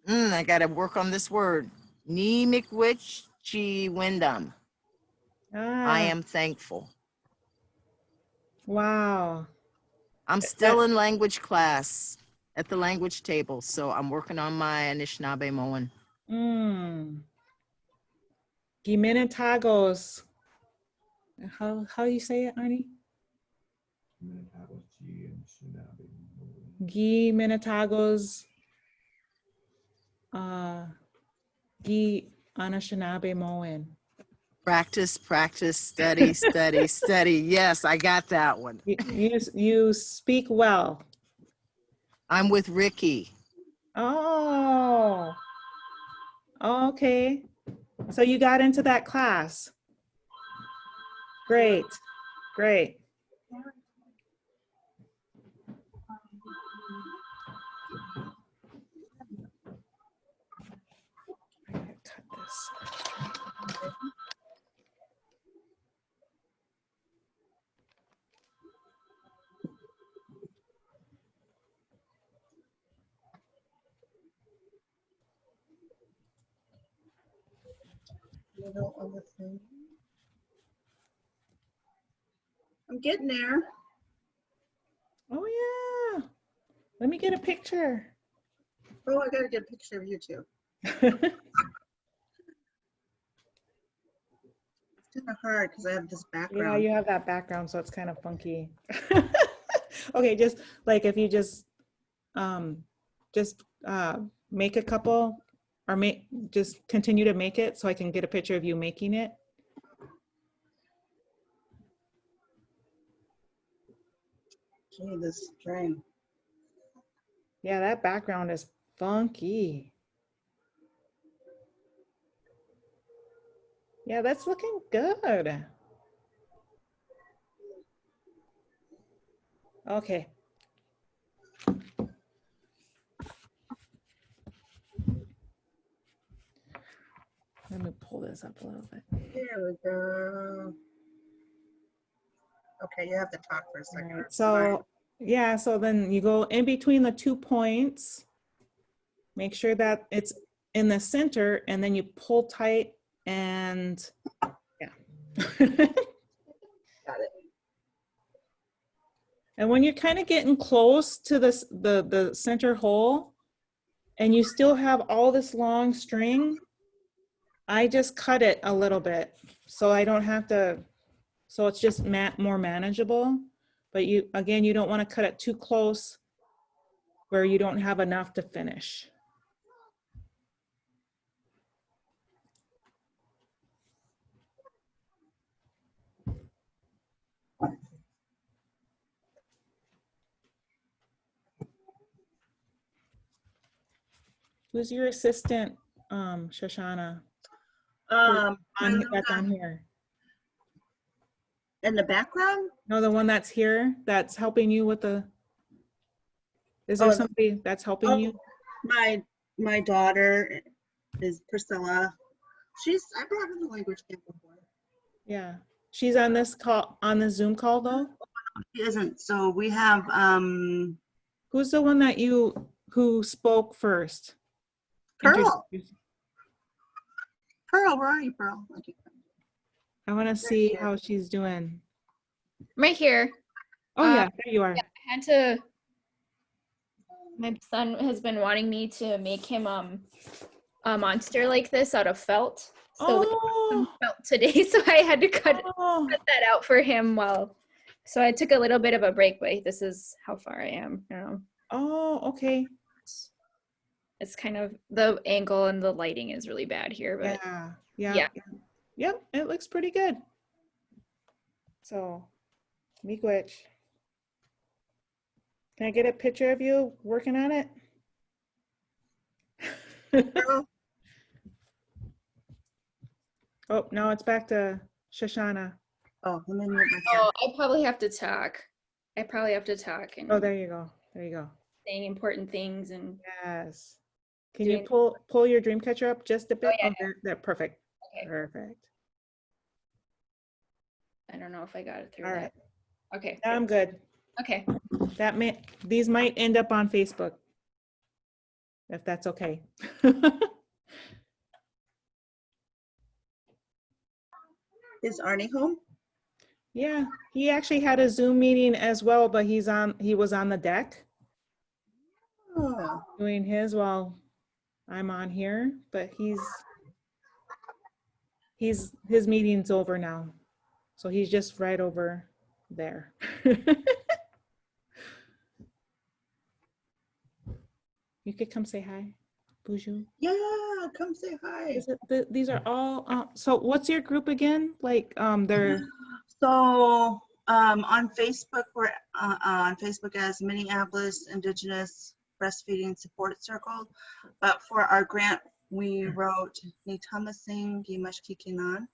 I: I got to work on this word. Ni miigwech chi windam. I am thankful.
B: Wow.
I: I'm still in language class at the language table, so I'm working on my Anishinaabe
B: Giminatagos. How do you say it, Arnie? Giminatagos. Gi Anishinaabe Moen.
I: Practice, practice, study, study, study. Yes, I got that one.
B: You speak well.
I: I'm with Ricky.
B: Oh, okay. So you got into that class. Great, great. I gotta cut this.
A: Little other thing. I'm getting there.
B: Oh yeah. Let me get a picture.
A: Oh, I gotta get a picture of you too. It's kind of hard because I have this background.
B: Yeah, you have that background, so it's kind of funky. Okay, just like if you just make a couple or just continue to make it so I can get a picture of you making it.
A: Gee, this string.
B: Yeah, that background is funky. Yeah, that's looking good. Okay. Let me pull this up a little bit.
A: There we go. Okay, you have to talk for a second.
B: Right, so yeah, so then you go in between the 2 points, make sure that it's in the center, and then you pull tight and yeah.
A: Got it.
B: And when you're kind of getting close to this, the center hole, and you still have all this long string, I just cut it a little bit so I don't have to, so it's just more manageable. But you, again, you don't want to cut it too close where you don't have enough to finish. Who's your assistant, Shoshana? That's on here.
A: In the background?
B: No, the one that's here, that's helping you with the, is there somebody that's helping you?
A: My daughter is Priscilla. I've been having the language camp before.
B: Yeah. She's on this call, on the Zoom call though?
A: She isn't. So we have,
B: who's the one that who spoke first?
A: Pearl. Pearl, where are you, Pearl?
B: I want to see how she's doing.
J: Right here.
B: Oh yeah, there you are.
J: Yeah, I had to My son has been wanting me to make him a monster like this out of felt. So we got some felt today, so I had to cut that out for him. So I took a little bit of a break, but this is how far I am.
B: Oh, okay.
J: It's kind of the angle and the lighting is really bad here, but
B: yeah. Yep, it looks pretty good. So, miigwech. Can I get a picture of you working on it? Oh, no, it's back to Shoshana.
A: Oh, let me mute my
J: Oh, I probably have to talk. And
B: oh, there you go. There you go.
J: saying important things and
B: yes. Can you pull your dream catcher up just a bit?
J: yeah,
B: There, perfect.
J: Okay.
B: Perfect.
J: I don't know if I got it through
B: All
J: that.
B: right.
J: Okay.
B: I'm good.
J: Okay.
B: These might end up on Facebook, if that's okay.
A: Is Arnie home?
B: Yeah, he actually had a Zoom meeting as well, but he was on the deck doing his while I'm on here, but his meeting's over now. So he's just right over there. You could come say hi, Buju.
A: Yeah, come say hi.
B: These are all, so what's your group again? Like, they're.
A: So on Facebook, we're on Facebook as Minneapolis Indigenous Breastfeeding Support Circle. But for our grant, we wrote Nitamising Gimashkikinaan.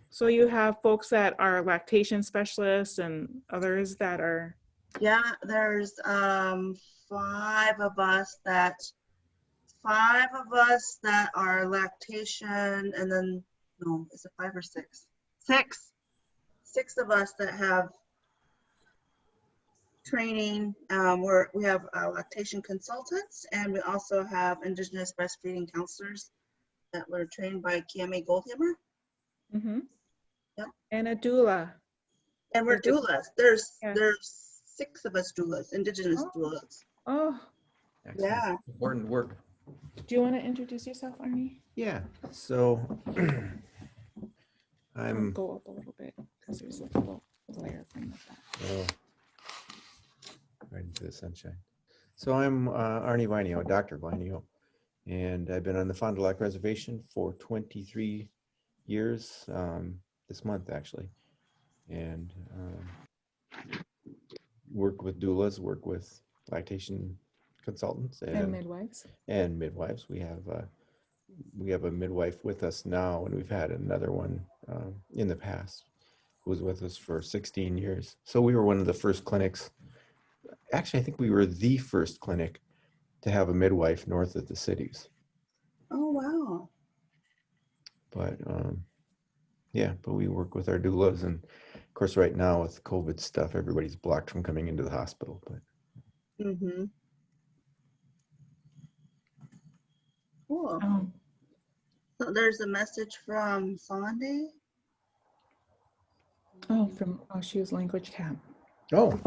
B: So you have folks that are lactation specialists and others that are.
A: Yeah, there's 5 of us that are lactation, and then no, is it 5 or 6? 6 of us that have training. We have lactation consultants, and we also have Indigenous breastfeeding counselors that were trained by Kiame Goldhammer.
B: Mm-hmm.
A: Yep.
B: And a doula.
A: And we're doulas. There's 6 of us doulas, Indigenous doulas.
B: Oh.
K: Excellent.
A: Yeah.
K: Important work.
B: Do you want to introduce yourself, Arnie?
K: Yeah. So I'm
B: go up a little bit because there's a little glare from the back.
K: Oh, right into the sunshine. So I'm Arnie Vainio, Dr. Vainio, and I've been on the Fond du Lac Reservation for 23 years this month, actually, and work with doulas, work with lactation consultants
B: And midwives.
K: And midwives. We have a midwife with us now, and we've had another one in the past who was with us for 16 years. So we were one of the first clinics. Actually, I think we were the first clinic to have a midwife north of the cities.
A: Oh, wow.
K: But yeah, but we work with our doulas, and of course, right now with COVID stuff, everybody's blocked from coming into the hospital. But
A: mm-hmm. Cool. So there's a message from Sunday.
B: Oh, from she was language camp.
K: Oh.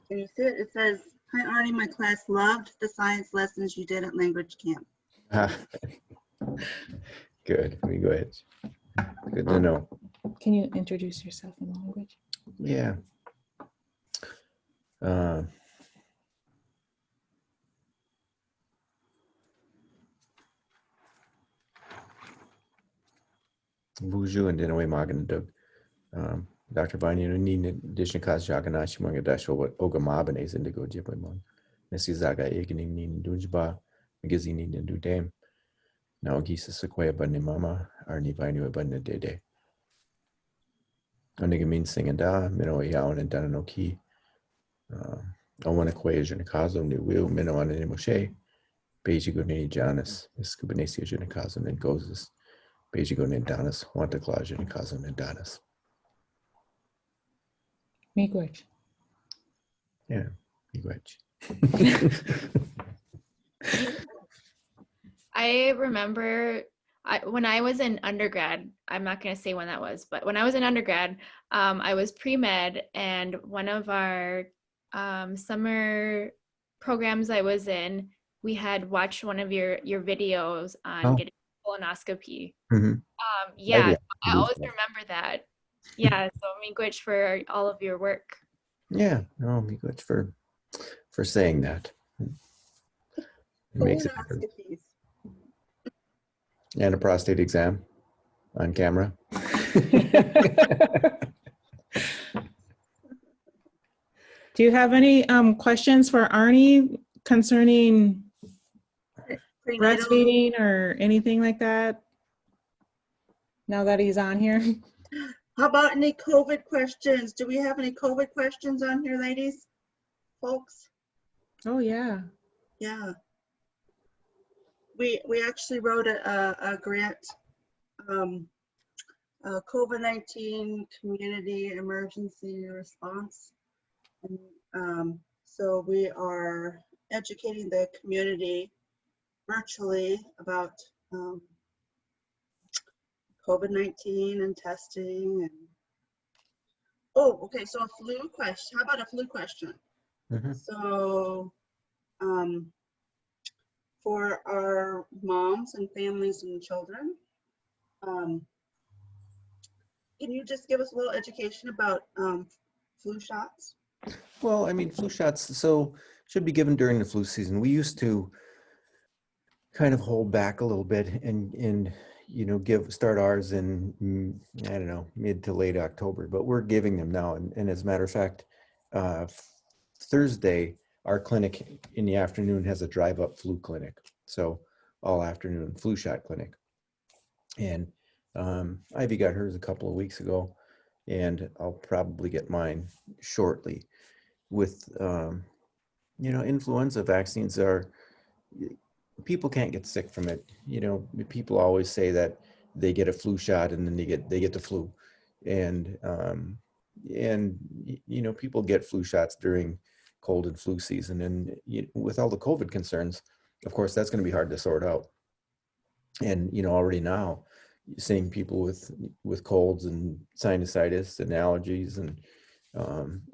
A: Can you see it? It says, "Hi Arnie, my class loved the science lessons you did at language camp."
K: Good. Let me go ahead. Good to know.
B: Can you introduce yourself in the language?
K: Yeah. Buju and Dinaway Maganadug. Dr. Vainio ni Dishnikas Jaganashi Mangadasho what Ogamabanes indigo Jipamon. Nesizaga Eganing Nin Dunjba, Magazine in Dudame. Now Gisa Sequoia Bunimama, Arnie Vainio Bunna Dede. Onigamin Singanda, Mino Yawan and Dananoki. I want equation Kazo New Will, Mino and Moshe. Bejigo Janus, Scubanesia Genikazo and Gozes. Bejigo Danis, Wanta Claudia and Kazo and Danis.
B: Miigwech.
K: Yeah, miigwech.
J: I remember when I was in undergrad, I'm not going to say when that was, but when I was in undergrad, I was pre-med, and one of our summer programs I was in, we had watched one of your videos on getting colonoscopy. Yeah, I always remember that. Yeah, so miigwech for all of your work.
K: Yeah, no, miigwech for saying that. It makes a difference. And a prostate exam on camera.
B: Do you have any questions for Arnie concerning breastfeeding or anything like that? Now that he's on here.
A: How about any COVID questions? Do we have any COVID questions on here, ladies, folks?
B: Oh yeah.
A: Yeah. We actually wrote a grant, COVID-19 community emergency response. And so we are educating the community virtually about COVID-19 and testing. And oh, okay, so a flu question. How about a flu question? So for our moms and families and children, can you just give us a little education about flu shots?
K: Well, I mean, flu shots, so should be given during the flu season. We used to kind of hold back a little bit and you know, start ours in, I don't know, mid to late October, but we're giving them now. And as a matter of fact, Thursday, our clinic in the afternoon has a drive-up flu clinic. So all afternoon flu shot clinic. And Ivy got hers a couple of weeks ago, and I'll probably get mine shortly. With, you know, influenza vaccines people can't get sick from it. You know, people always say that they get a flu shot and then they get the flu. And you know, people get flu shots during cold and flu season. And with all the COVID concerns, of course, that's going to be hard to sort out. And, you know, already now, seeing people with colds and sinusitis and allergies and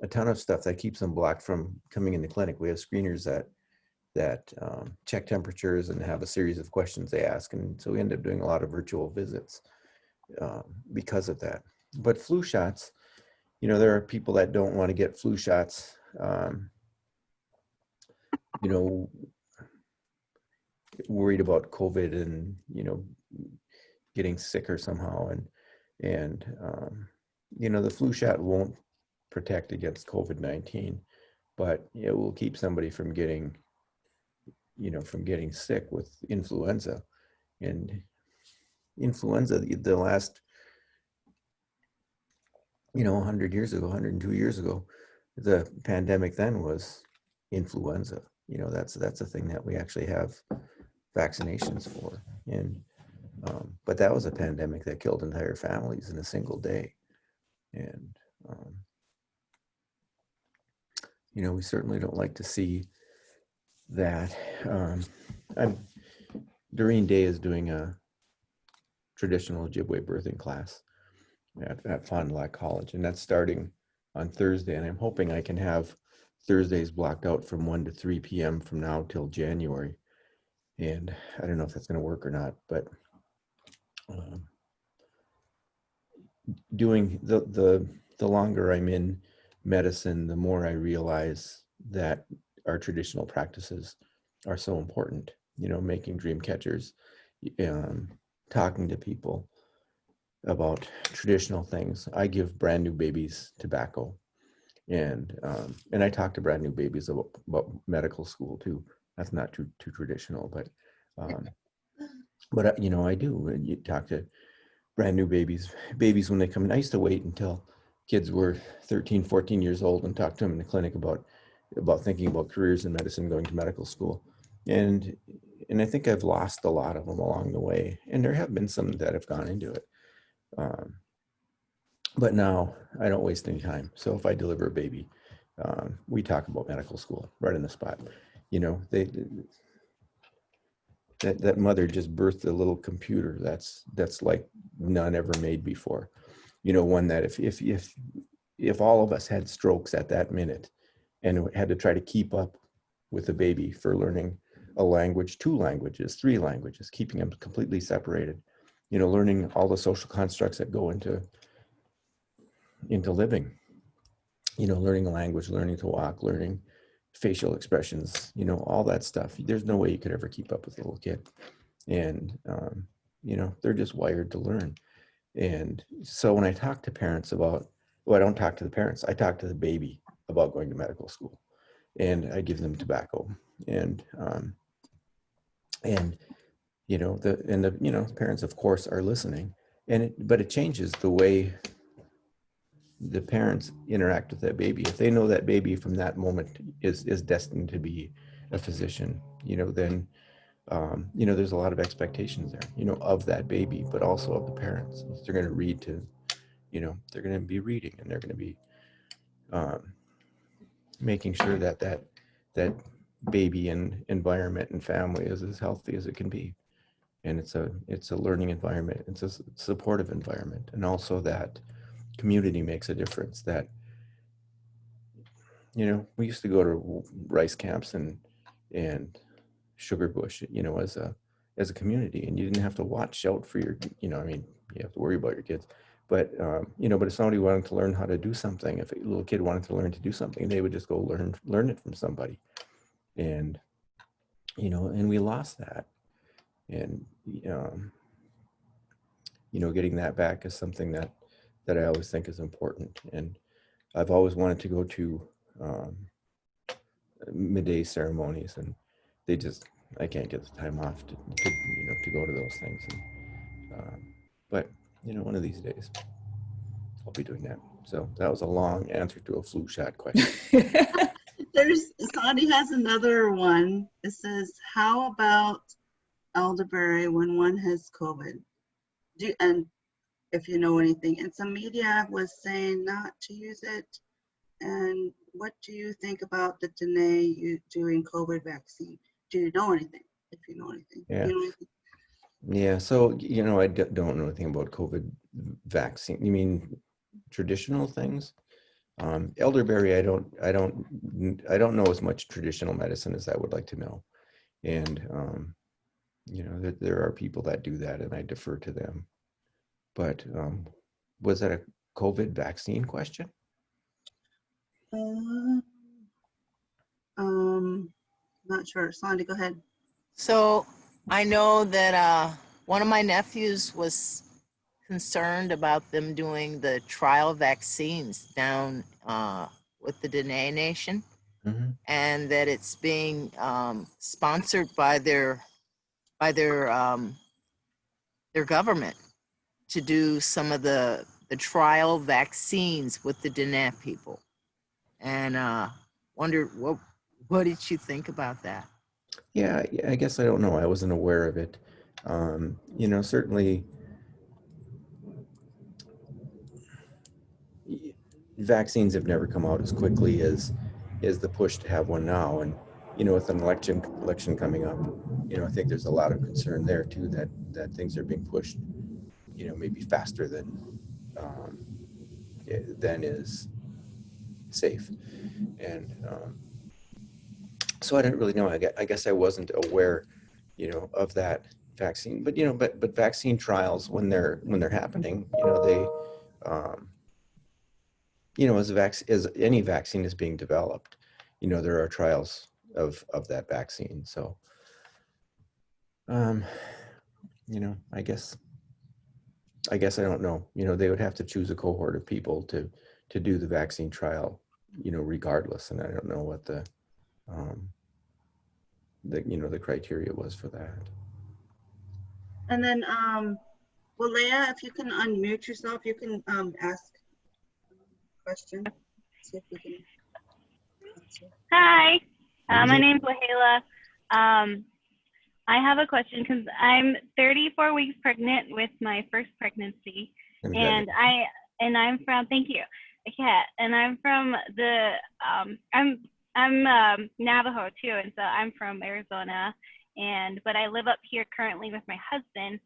K: a ton of stuff that keeps them blocked from coming in the clinic. We have screeners that check temperatures and have a series of questions they ask. And so we end up doing a lot of virtual visits because of that. But flu shots, you know, there are people that don't want to get flu shots, you know, worried about COVID and, you know, getting sicker somehow. And you know, the flu shot won't protect against COVID-19, but it will keep somebody from getting, you know, from getting sick with influenza. And influenza, the last, you know, 100 years ago, 102 years ago, the pandemic then was influenza. You know, that's a thing that we actually have vaccinations for. And but that was a pandemic that killed entire families in a single day. And you know, we certainly don't like to see that. Doreen Day is doing a traditional Ojibwe birthing class at Fond du Lac College, and that's starting on Thursday. And I'm hoping I can have Thursdays blocked out from 1 to 3 p.m. from now till January. And I don't know if that's going to work or not, but doing the longer I'm in medicine, the more I realize that our traditional practices are so important. You know, making dream catchers, talking to people about traditional things. I give brand new babies tobacco, and I talk to brand new babies about medical school too. That's not too traditional, but you know, I do. You talk to brand new babies when they come in. I used to wait until kids were 13, 14 years old and talk to them in the clinic about thinking about careers in medicine, going to medical school. And I think I've lost a lot of them along the way. And there have been some that have gone into it. But now I don't waste any time. So if I deliver a baby, we talk about medical school right in the spot. You know, that mother just birthed a little computer that's like none ever made before. You know, one that if all of us had strokes at that minute and had to try to keep up with the baby for learning a language, 2 languages, 3 languages, keeping them completely separated, you know, learning all the social constructs that go into living, you know, learning a language, learning to walk, learning facial expressions, you know, all that stuff. There's no way you could ever keep up with a little kid. And, you know, they're just wired to learn. And so when I talk to parents about, well, I don't talk to the parents, I talk to the baby about going to medical school, and I give them tobacco. And you know, you know, parents of course are listening, but it changes the way the parents interact with that baby. If they know that baby from that moment is destined to be a physician, you know, then you know, there's a lot of expectations there, you know, of that baby, but also of the parents. They're going to read to, you know, they're going to be reading, and they're going to be making sure that that baby and environment and family is as healthy as it can be. And it's a learning environment. It's a supportive environment. And also that community makes a difference. That, you know, we used to go to rice camps and sugar bush, you know, as a community, and you didn't have to watch out for your, you know, I mean, you have to worry about your kids, but you know, but if somebody wanted to learn how to do something, if a little kid wanted to learn to do something, they would just go learn it from somebody. And, you know, and we lost that. And you know, getting that back is something that I always think is important. And I've always wanted to go to midday ceremonies, and I can't get the time off to you know, to go to those things. And, but you know, one of these days I'll be doing that. So that was a long answer to a flu shot question.
A: Sandy has another one. It says, how about elderberry when one has COVID? And if you know anything, and some media was saying not to use it. And what do you think about the Danae doing COVID vaccine? Do you know anything? If you know anything.
K: Yeah.
A: You know anything?
K: Yeah. So, you know, I don't know anything about COVID vaccine. You mean traditional things? Elderberry, I don't know as much traditional medicine as I would like to know. And, you know, there are people that do that, and I defer to them. But was that a COVID vaccine question?
A: Not sure. Sandy, go ahead.
I: So I know that one of my nephews was concerned about them doing the trial vaccines down with the Dene Nation, and that it's being sponsored by their government to do some of the trial vaccines with the Dene people. And wonder what did you think about that?
K: Yeah, I guess I don't know. I wasn't aware of it. You know, certainly vaccines have never come out as quickly as the push to have one now. And, you know, with an election coming up, you know, I think there's a lot of concern there too, that things are being pushed, you know, maybe faster than is safe. And so I didn't really know. I guess I wasn't aware, you know, of that vaccine. But, you know, but vaccine trials, when they're happening, you know, they you know, as any vaccine is being developed, you know, there are trials of that vaccine. So you know, I guess I don't know. You know, they would have to choose a cohort of people to do the vaccine trial, you know, regardless. And I don't know what the you know, the criteria was for that.
A: And then, well, Leah, if you can unmute yourself, you can ask a question. See if we can answer.
F: Hi, my name's Lahela. I have a question because I'm 34 weeks pregnant with my first pregnancy, and I'm from, thank you, and I'm from the I'm Navajo too, and so I'm from Arizona,
G: But I live up here currently with my husband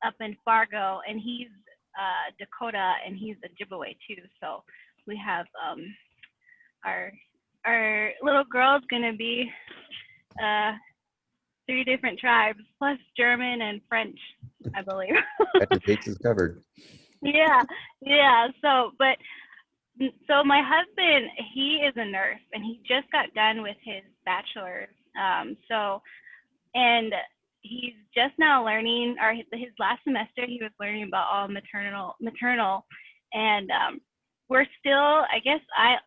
G: up in Fargo, and he's Dakota, and he's Ojibwe too. So we have our little girl's gonna be 3 different tribes plus German and French, I believe.
K: Got your bases covered.
G: Yeah. So my husband, he is a nurse, and he just got done with his bachelor's. And he's just now learning, or his last semester, he was learning about all maternal, and we're still, I guess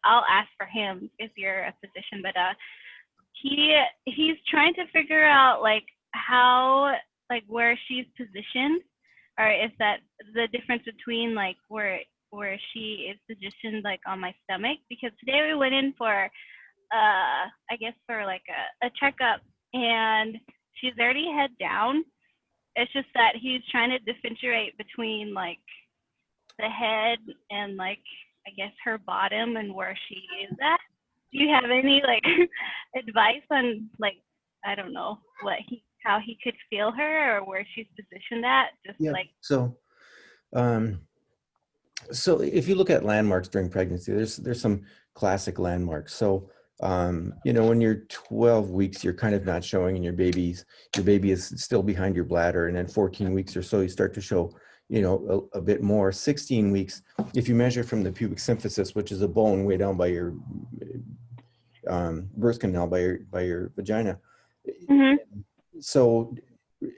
G: I'll ask for him if you're a physician, but he's trying to figure out like how, like where she's positioned, or if that the difference between like where she is positioned like on my stomach, because today we went in for I guess for like a checkup, and she's already head down. It's just that he's trying to differentiate between like the head and like I guess her bottom and where she is at. Do you have any like advice on like, I don't know, how he could feel her or where she's positioned at? Just
K: Yeah.
G: like
K: So if you look at landmarks during pregnancy, there's some classic landmarks. So when you're 12 weeks, you're kind of not showing, and your baby is still behind your bladder, and then 14 weeks or so, you start to show, a bit more. 16 weeks, if you measure from the pubic symphysis, which is a bone way down by your birth canal, by your vagina.
G: Mm-hmm.
K: So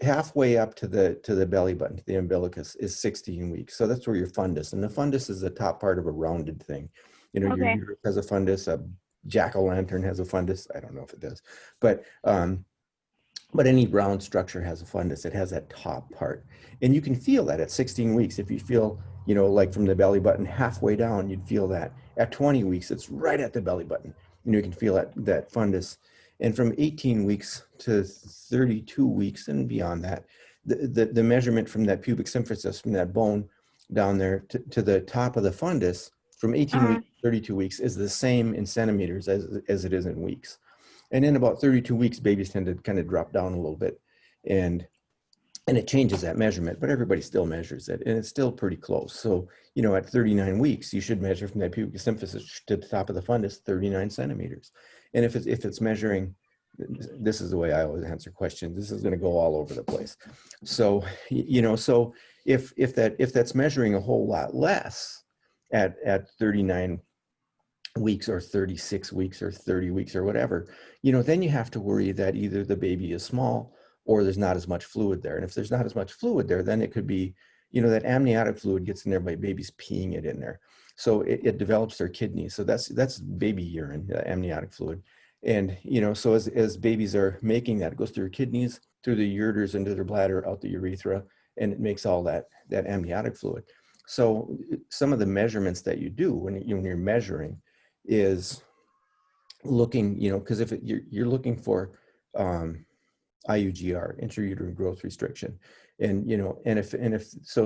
K: halfway up to the belly button, to the umbilicus, is 16 weeks. So that's where your fundus, and the fundus is the top part of a rounded thing. Your uterus has a fundus, a jack-o'-lantern has a fundus. I don't know if it does, but any round structure has a fundus. It has that top part, and you can feel that at 16 weeks. If you feel, like from the belly button halfway down, you'd feel that. At 20 weeks, it's right at the belly button. You can feel that fundus. And from 18 weeks to 32 weeks and beyond that, the measurement from that pubic symphysis, from that bone down there to the top of the fundus, from 18 weeks to 32 weeks, is the same in centimeters as it is in weeks. And in about 32 weeks, babies tend to kind of drop down a little bit, and it changes that measurement, but everybody still measures it, and it's still pretty close. So, at 39 weeks, you should measure from that pubic symphysis to the top of the fundus 39 centimeters. And if it's measuring, this is the way I always answer questions. This is going to go all over the place. So, so if that's measuring a whole lot less at 39 weeks or 36 weeks or 30 weeks or whatever, then you have to worry that either the baby is small or there's not as much fluid there. And if there's not as much fluid there, then it could be, that amniotic fluid gets in there by babies peeing it in there. So it develops their kidneys. So that's baby urine, amniotic fluid. And, so as babies are making that, it goes through their kidneys, through the ureters, into their bladder, out the urethra, and it makes all that amniotic fluid. So some of the measurements that you do when you're measuring is looking, because if you're looking for IUGR, intrauterine growth restriction, and if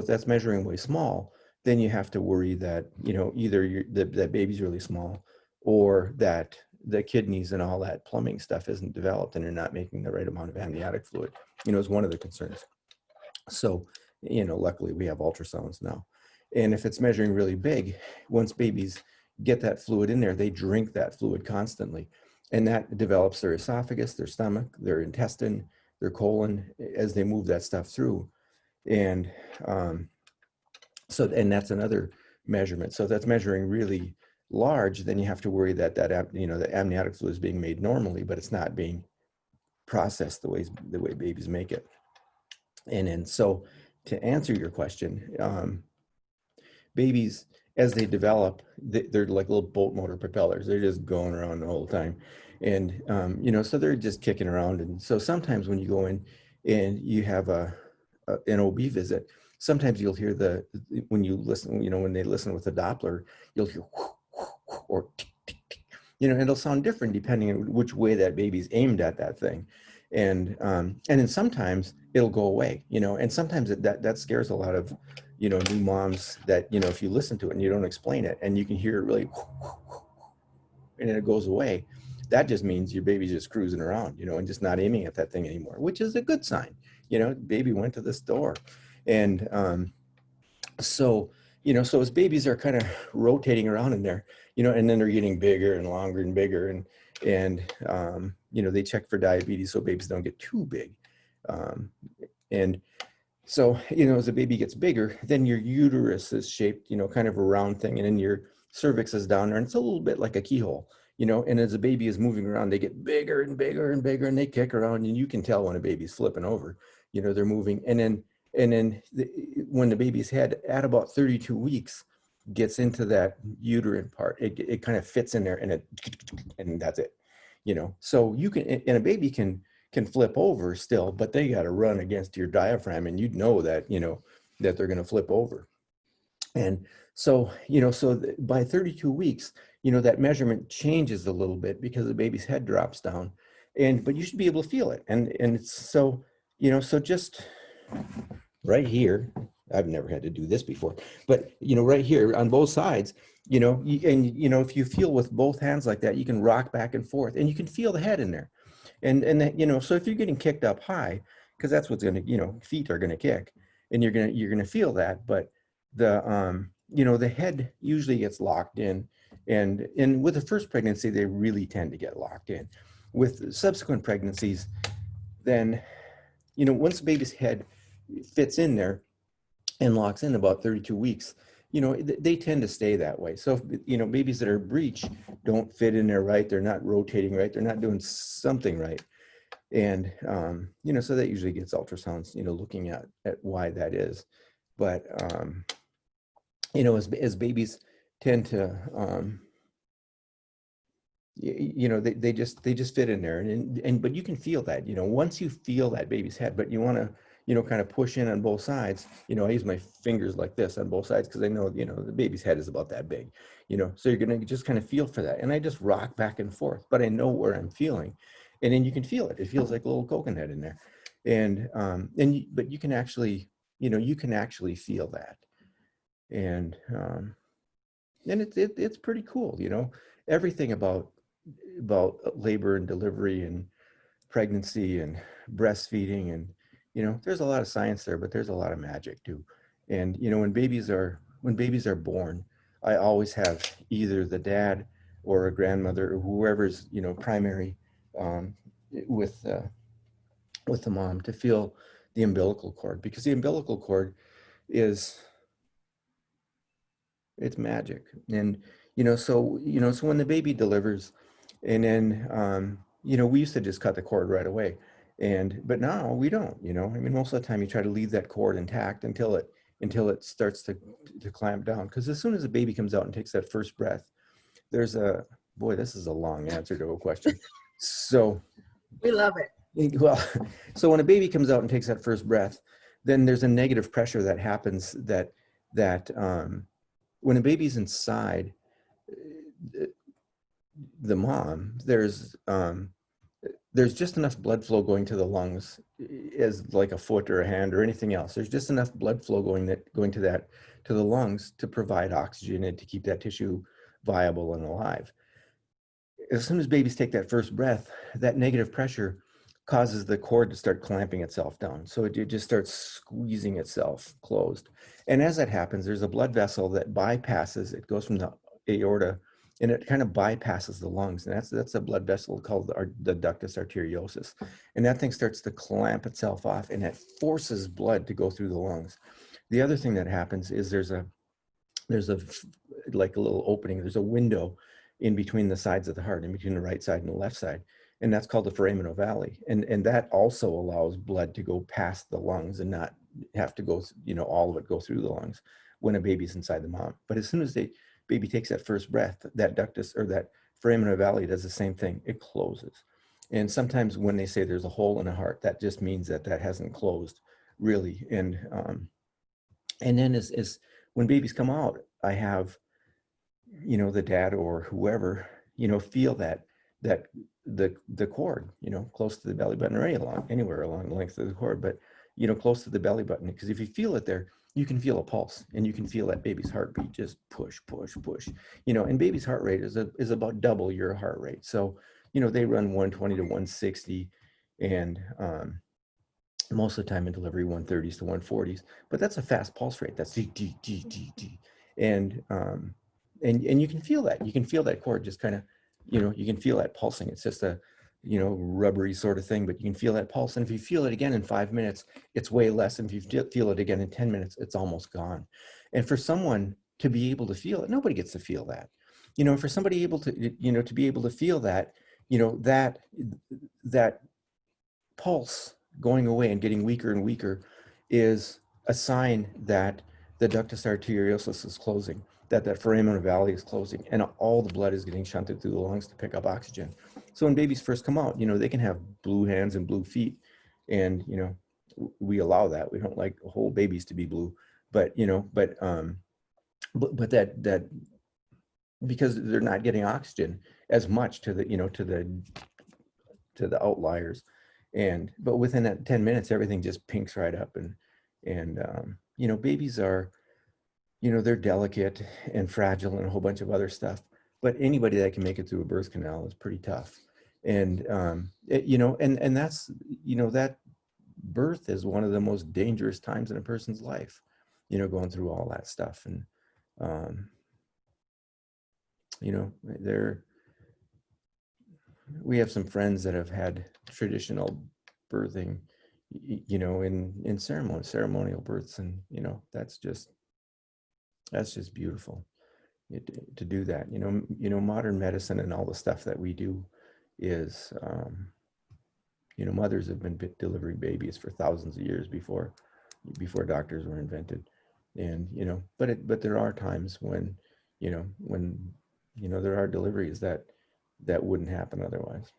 K: that's measuring way small, then you have to worry that either that baby's really small, or that the kidneys and all that plumbing stuff isn't developed and you're not making the right amount of amniotic fluid, is one of the concerns. So, luckily we have ultrasounds now. And if it's measuring really big, once babies get that fluid in there, they drink that fluid constantly. And that develops their esophagus, their stomach, their intestine, their colon, as they move that stuff through. And and that's another measurement. So if that's measuring really large, then you have to worry that the amniotic fluid is being made normally, but it's not being processed the way babies make it. And so to answer your question, babies, as they develop, they're like little boat motor propellers. They're just going around the whole time. And, so they're just kicking around. And so sometimes when you go in and you have an OB visit, sometimes you'll hear when you listen, when they listen with the Doppler, you'll hear or tick, tick, tick. It'll sound different depending on which way that baby's aimed at that thing. And then sometimes it'll go away, and sometimes that scares a lot of, new moms that, if you listen to it and you don't explain it and you can hear it really, and then it goes away. that just means your baby's just cruising around, and just not aiming at that thing anymore, which is a good sign. Baby went to the store. And so, so as babies are kind of rotating around in there, and then they're getting bigger and longer and bigger, and they check for diabetes so babies don't get too big. And so, as the baby gets bigger, then your uterus is shaped, kind of a round thing, and then your cervix is down there, and it's a little bit like a keyhole, and as the baby is moving around, they get bigger and bigger and bigger, and they kick around, and you can tell when a baby's flipping over, they're moving. And then when the baby's head at about 32 weeks gets into that uterine part, it kind of fits in there, and that's it, so you can, and a baby can flip over still, but they got to run against your diaphragm, and that, that they're going to flip over. And so, by 32 weeks, that measurement changes a little bit because the baby's head drops down, but you should be able to feel it. And it's so, so just right here, I've never had to do this before, but, right here on both sides, if you feel with both hands like that, you can rock back and forth, and you can feel the head in there. And that, so if you're getting kicked up high, because that's what's going to, feet are going to kick, and you're going to feel that. But the, the head usually gets locked in, and with the first pregnancy, they really tend to get locked in. With subsequent pregnancies, then, once the baby's head fits in there and locks in about 32 weeks, they tend to stay that way. So, babies that are breech don't fit in there right. They're not rotating right. They're not doing something right. And, so that usually gets ultrasounds, looking at why that is. But, as babies tend to, they just fit in there, but you can feel that, once you feel that baby's head, but you want to, kind of push in on both sides. I use my fingers like this on both sides because I know, the baby's head is about that big, so you're going to just kind of feel for that. And I just rock back and forth, but I know where I'm feeling. And then you can feel it. It feels like a little coconut in there. But you can actually, you can actually feel that. And it's pretty cool, everything about labor and delivery and pregnancy and breastfeeding, and there's a lot of science there, but there's a lot of magic too. And when babies are born, I always have either the dad or a grandmother or whoever's primary with the mom to feel the umbilical cord, because the umbilical cord it's magic. And so when the baby delivers, and then we used to just cut the cord right away, but now we don't. Most of the time you try to leave that cord intact until it starts to clamp down, because as soon as the baby comes out and takes that first breath, this is a long answer to a question. So
A: we love it.
K: Well, so when a baby comes out and takes that first breath, then there's a negative pressure that happens that when a baby's inside the mom, there's just enough blood flow going to the lungs as like a foot or a hand or anything else. There's just enough blood flow going to the lungs to provide oxygen and to keep that tissue viable and alive. As soon as babies take that first breath, that negative pressure causes the cord to start clamping itself down. So it just starts squeezing itself closed. And as that happens, there's a blood vessel that bypasses, it goes from the aorta, and it kind of bypasses the lungs. And that's a blood vessel called the ductus arteriosus. And that thing starts to clamp itself off, and it forces blood to go through the lungs. The other thing that happens is there's a like a little opening, there's a window in between the sides of the heart, in between the right side and the left side. And that's called the foraminal valley. And that also allows blood to go past the lungs and not have to go, all of it go through the lungs when a baby's inside the mom. But as soon as the baby takes that first breath, that ductus or that foraminal valley does the same thing. It closes. And sometimes when they say there's a hole in the heart, that just means that hasn't closed really. And then as when babies come out, I have, the dad or whoever, feel that the cord, close to the belly button, or anywhere along the length of the cord, but close to the belly button, because if you feel it there, you can feel a pulse, and you can feel that baby's heartbeat just push, push, push. And baby's heart rate is about double your heart rate. So you know, they run 120 to 160, and most of the time in delivery 130s to 140s, but that's a fast pulse rate. That's D, D, D, D, D. And you can feel that. You can feel that cord just kind of, you know, you can feel that pulsing. It's just a, you know, rubbery sort of thing, but you can feel that pulse. And if you feel it again in 5 minutes, it's way less. And if you feel it again in 10 minutes, it's almost gone. And for someone to be able to feel it, nobody gets to feel that. You know, for somebody able to, you know, to be able to feel that, you know, that pulse going away and getting weaker and weaker is a sign that the ductus arteriosus is closing, that foramen valley is closing, and all the blood is getting shunted through the lungs to pick up oxygen. So when babies first come out, you know, they can have blue hands and blue feet, and, you know, we allow that. We don't like whole babies to be blue, but, you know, but that because they're not getting oxygen as much to the, you know, to the outliers. But within that 10 minutes, everything just pinks right up. And you know, babies are, you know, they're delicate and fragile and a whole bunch of other stuff, but anybody that can make it through a birth canal is pretty tough. And, you know, and that's, you know, that birth is one of the most dangerous times in a person's life, you know, going through all that stuff. And, you know, we have some friends that have had traditional birthing, you know, in ceremonial births, and, you know, that's just beautiful to do that. You know, modern medicine and all the stuff that we do is, you know, mothers have been delivering babies for thousands of years before doctors were invented. And, you know, but there are times when there are deliveries that wouldn't happen otherwise.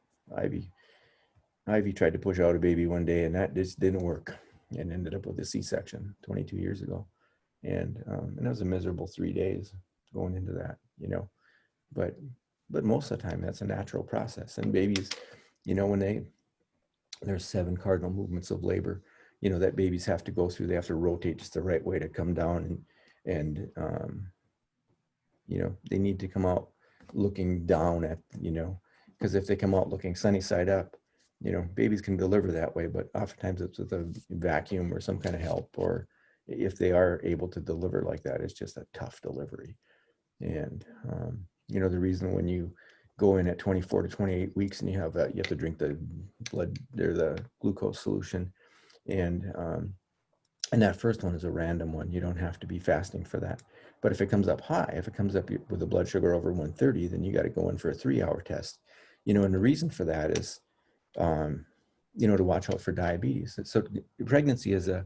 K: Ivy tried to push out a baby one day, and that just didn't work, and ended up with a C-section 22 years ago. And it was a miserable 3 days going into that, you know, but most of the time that's a natural process. And babies, you know, when there's 7 cardinal movements of labor, you know, that babies have to go through. They have to rotate just the right way to come down, and you know, they need to come out looking down at, you know, because if they come out looking sunny side up, you know, babies can deliver that way, but oftentimes it's with a vacuum or some kind of help, or if they are able to deliver like that, it's just a tough delivery. And you know, the reason when you go in at 24 to 28 weeks and you have to drink the blood or the glucose solution, and that first one is a random one. You don't have to be fasting for that. But if it comes up high, if it comes up with a blood sugar over 130, then you got to go in for a 3-hour test. You know, and the reason for that is, you know, to watch out for diabetes. So pregnancy is a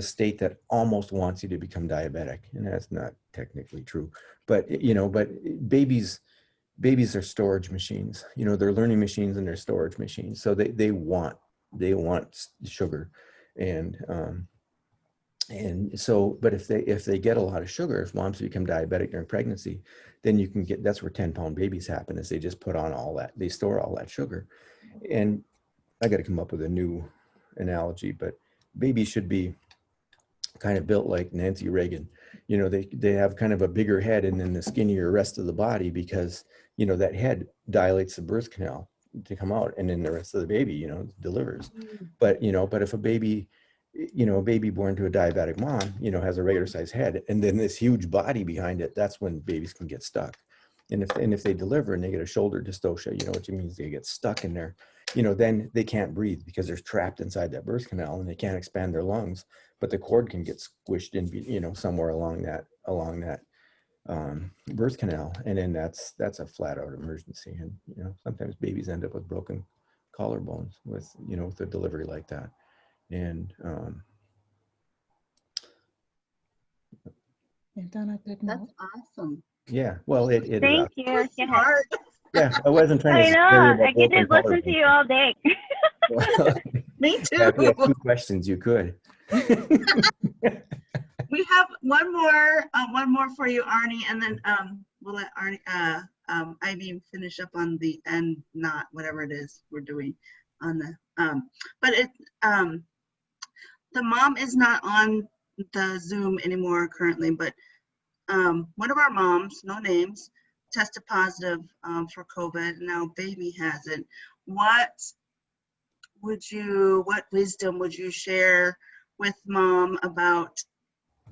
K: state that almost wants you to become diabetic, and that's not technically true. But, you know, but babies are storage machines. You know, they're learning machines and they're storage machines. So they want sugar, and so, but if they get a lot of sugar, if moms become diabetic during pregnancy, then you can get, that's where 10-pound babies happen, is they just put on all that, they store all that sugar. And I got to come up with a new analogy, but babies should be kind of built like Nancy Reagan. You know, they have kind of a bigger head and then the skinnier rest of the body, because, you know, that head dilates the birth canal to come out, and then the rest of the baby, you know, delivers. But, you know, but if a baby born to a diabetic mom, you know, has a regular size head and then this huge body behind it, that's when babies can get stuck. And if they deliver and they get a shoulder dystocia, you know, which means they get stuck in there, you know, then they can't breathe because they're trapped inside that birth canal and they can't expand their lungs, but the cord can get squished in, you know, somewhere along that birth canal. And then that's a flat out emergency. And, you know, sometimes babies end up with broken collarbones with, you know, with a delivery like that. And
A: that's awesome.
K: yeah, well, it
G: Thank you.
K: yeah, I wasn't trying to.
G: I know. I could just listen to you all day.
A: Me too.
K: If you have 2 questions, you could.
A: We have one more for you, Arnie, and then we'll let Arnie, Ivy finish up on the end, not whatever it is we're doing on the but it the mom is not on the Zoom anymore currently, but one of our moms, no names, tested positive for COVID. Now baby hasn't. What wisdom would you share with mom about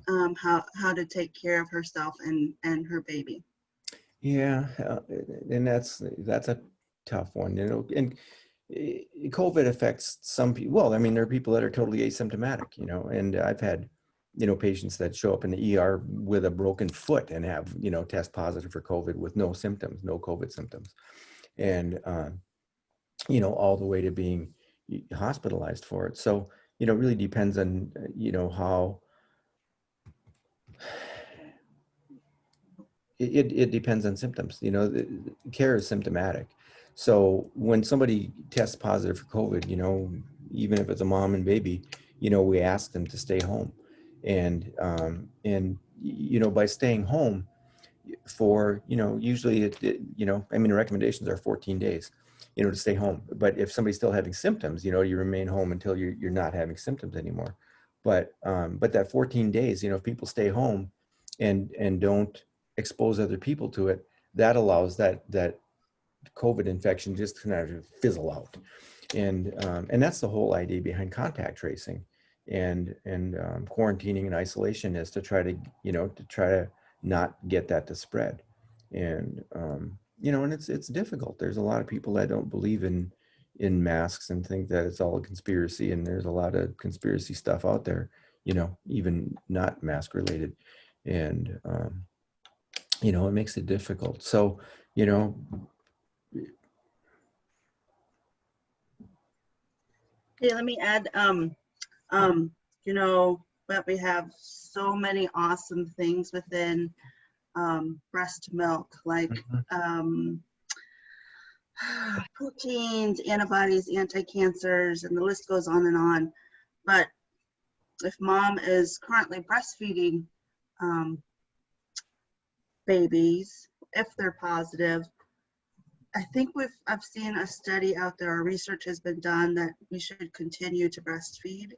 A: how to take care of herself and her baby?
K: Yeah, and that's a tough one, you know. And COVID affects some people. Well, I mean, there are people that are totally asymptomatic, you know, and I've had, you know, patients that show up in the ER with a broken foot and have, you know, test positive for COVID with no symptoms, no COVID symptoms. And, you know, all the way to being hospitalized for it. So, you know, it really depends on, you know, how it depends on symptoms. You know, the care is symptomatic. So when somebody tests positive for COVID, you know, even if it's a mom and baby, you know, we ask them to stay home. And you know, by staying home for, you know, usually you know, I mean, the recommendations are 14 days, you know, to stay home. But if somebody's still having symptoms, you know, you remain home until you're not having symptoms anymore. But that 14 days, you know, if people stay home and don't expose other people to it, that allows that COVID infection just to kind of fizzle out. And that's the whole idea behind contact tracing and quarantining and isolation, is to try to, you know, not get that to spread. And you know, and it's difficult. There's a lot of people that don't believe in masks and think that it's all a conspiracy, and there's a lot of conspiracy stuff out there, you know, even not mask related. And you know, it makes it difficult. So, you know,
A: Okay, let me add, you know, that we have so many awesome things within breast milk, like proteins, antibodies, anti-cancers, and the list goes on and on. But if mom is currently breastfeeding babies, if they're positive, I think I've seen a study out there, or research has been done, that we should continue to breastfeed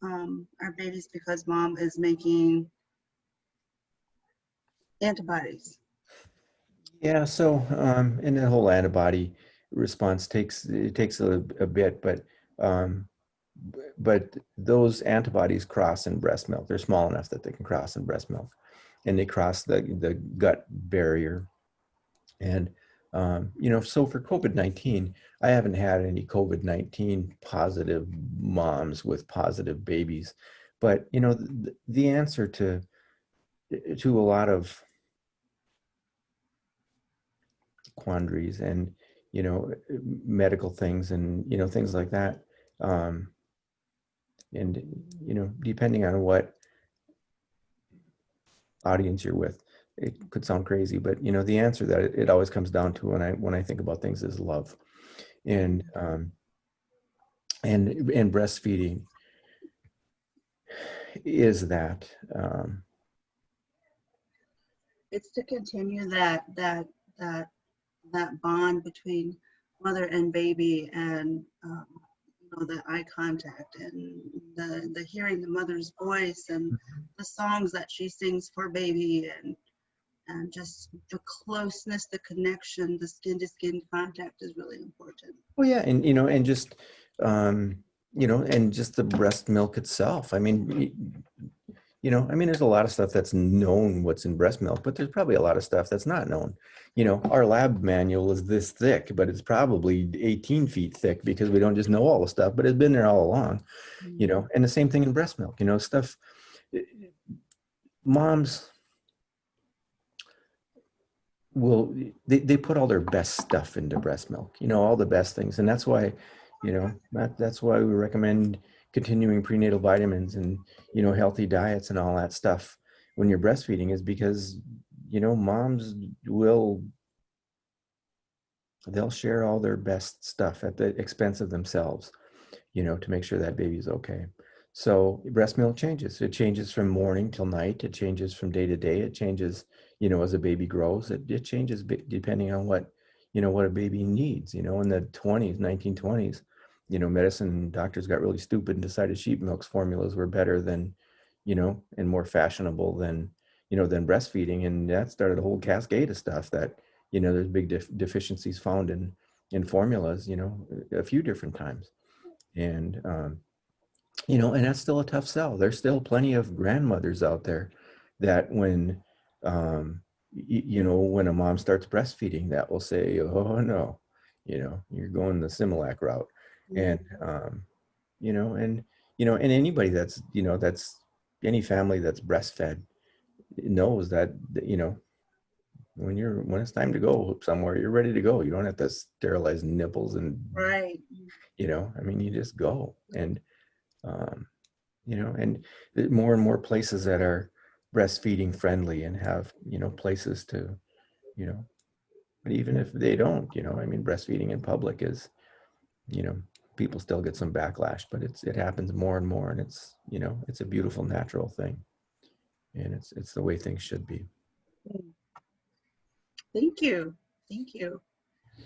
A: our babies because mom is making antibodies.
K: Yeah, so and the whole antibody response takes a bit, but those antibodies cross in breast milk. They're small enough that they can cross in breast milk, and they cross the gut barrier. And you know, so for COVID-19, I haven't had any COVID-19 positive moms with positive babies, but you know, the answer to a lot of quandaries and, you know, medical things and, you know, things like that, and you know, depending on what audience you're with, it could sound crazy, but you know, the answer that it always comes down to when I think about things is love. And breastfeeding is that
A: It's to continue that bond between mother and baby, and you know, the eye contact and the hearing the mother's voice and the songs that she sings for baby, and just the closeness, the connection, the skin to skin contact is really important.
K: well, yeah, and you know, and just you know, and just the breast milk itself. I mean, you know, I mean, there's a lot of stuff that's known what's in breast milk, but there's probably a lot of stuff that's not known. You know, our lab manual is this thick, but it's probably 18 feet thick because we don't just know all the stuff, but it's been there all along, you know. And the same thing in breast milk, you know, stuff, moms will, they put all their best stuff into breast milk, you know, all the best things. And that's why, you know, that's why we recommend continuing prenatal vitamins and, you know, healthy diets and all that stuff when you're breastfeeding, is because, you know, moms they'll share all their best stuff at the expense of themselves, you know, to make sure that baby's okay. So breast milk changes. It changes from morning till night. It changes from day to day. It changes, you know, as a baby grows. It changes depending on what, you know, what a baby needs. You know, in the 1920s, you know, medicine doctors got really stupid and decided sheep milk's formulas were better than, you know, and more fashionable than, than breastfeeding. And that started a whole cascade of stuff that, there's big deficiencies found in formulas, a few different times. And, and that's still a tough sell. There's still plenty of grandmothers out there that when, when a mom starts breastfeeding, that will say, oh no, you're going the Similac route. And, and anybody that's, that's any family that's breastfed knows that, when it's time to go somewhere, you're ready to go. You don't have to sterilize nipples and,
A: Right.
K: you just go. And, and more and more places that are breastfeeding friendly and have, places to, but even if they don't, breastfeeding in public is, people still get some backlash, but it happens more and more, and it's, it's a beautiful natural thing, and it's the way things should be.
A: Thank you. Thank you.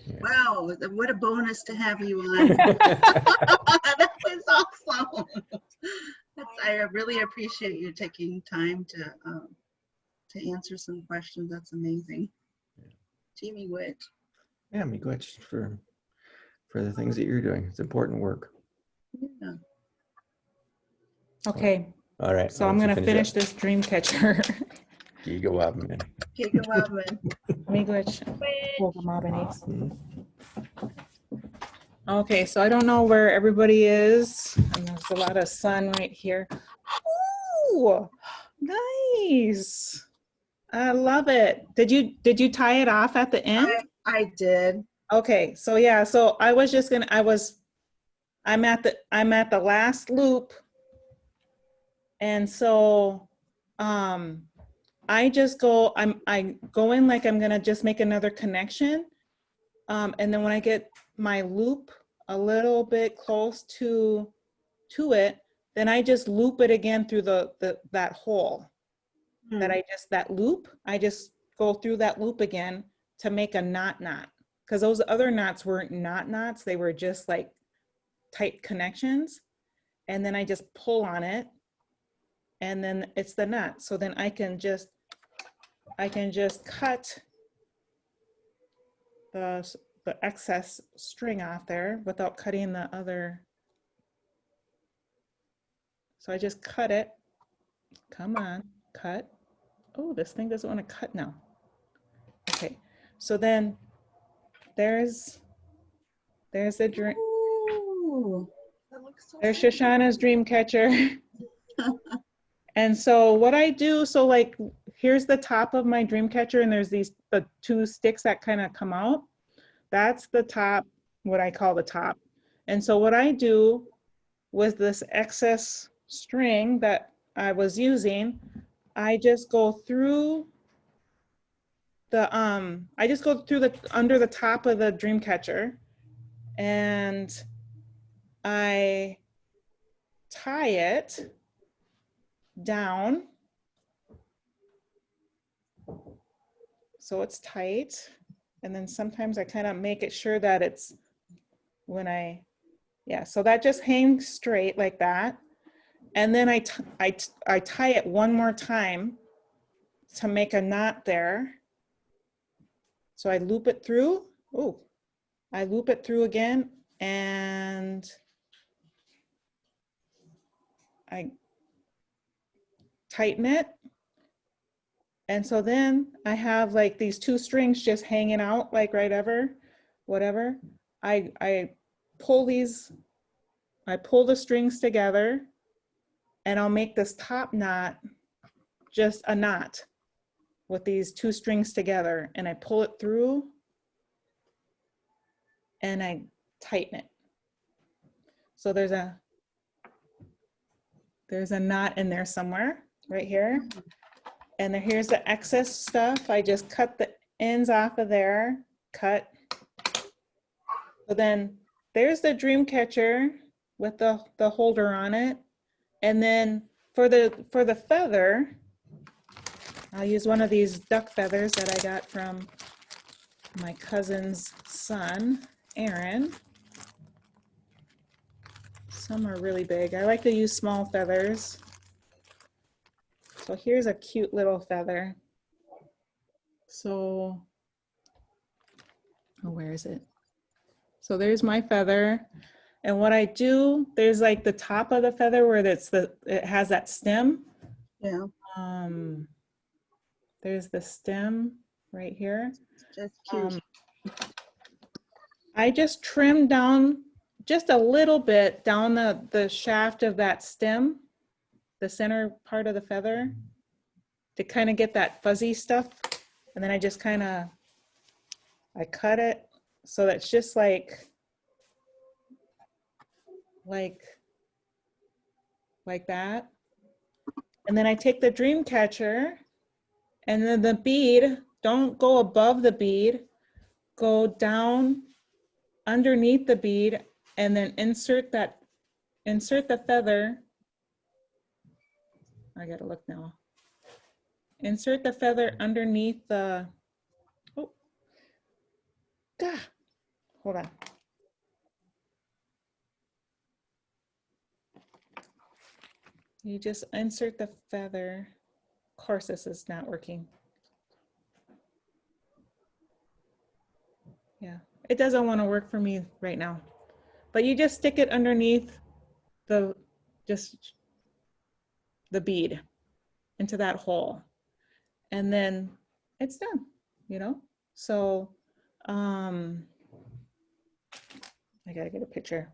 K: Yeah.
A: Wow, what a bonus to have you on. That was awesome. I really appreciate you taking time to answer some questions. That's amazing. Jimmy Witch.
K: Yeah, miigwech for the things that you're doing. It's important work.
A: Yeah.
B: Okay.
K: All right.
B: So I'm going to finish this dream catcher.
K: Giga Wabman.
A: Giga Wabman.
B: Miigwech. Ogamabanes. Okay, so I don't know where everybody is, and there's a lot of sun right here. Ooh, nice. I love it. Did you tie it off at the end?
A: I did.
B: Okay, so yeah, so I was just gonna, I'm at the last loop, and so I just go, I go in like I'm gonna just make another connection, and then when I get my loop a little bit close to it, then I just loop it again through that hole that loop. I just go through that loop again to make a knot, because those other knots weren't knots, they were just like tight connections. And then I just pull on it, and then it's the knot. So then I can just cut the excess string off there without cutting the other. So I just cut it. Come on, cut. Oh, this thing doesn't want to cut now. Okay, so then there's the dream.
A: That looks so
B: There's
A: fun.
B: Shoshana's dream catcher. And so what I do, so like, here's the top of my dream catcher, and there's the two sticks that kind of come out. That's the top, what I call the top. And so what I do with this excess string that I was using, I just go through under the top of the dream catcher, and I tie it down so it's tight. And then sometimes I kind of make it sure that it's so that just hangs straight like that. And then I tie it one more time to make a knot there. So I loop it through. Oh, I loop it through again, and I tighten it. And so then I have like these two strings just hanging out, like whatever. I pull the strings together, and I'll make this top knot just a knot with these two strings together, and I pull it through and I tighten it. So there's a knot in there somewhere right here. And then here's the excess stuff. I just cut the ends off of there, cut. So then there's the dream catcher with the holder on it. And then for the feather, I'll use one of these duck feathers that I got from my cousin's son, Aaron. Some are really big. I like to use small feathers. So here's a cute little feather. So, oh, where is it? So there's my feather. And what I do, there's like the top of the feather where it has that stem.
A: Yeah.
B: There's the stem right here.
A: That's cute.
B: I just trim down just a little bit down the shaft of that stem, the center part of the feather, to kind of get that fuzzy stuff. And then I just kind of, I cut it so that's just like that. And then I take the dream catcher, and then the bead, don't go above the bead, go down underneath the bead, and then insert the feather. I gotta look now. Insert the feather underneath the, oh, God, hold on. You just insert the feather. Of course, this is not working. Yeah, it doesn't want to work for me right now. But you just stick it underneath the bead into that hole. And then it's done, you know? So I gotta get a picture.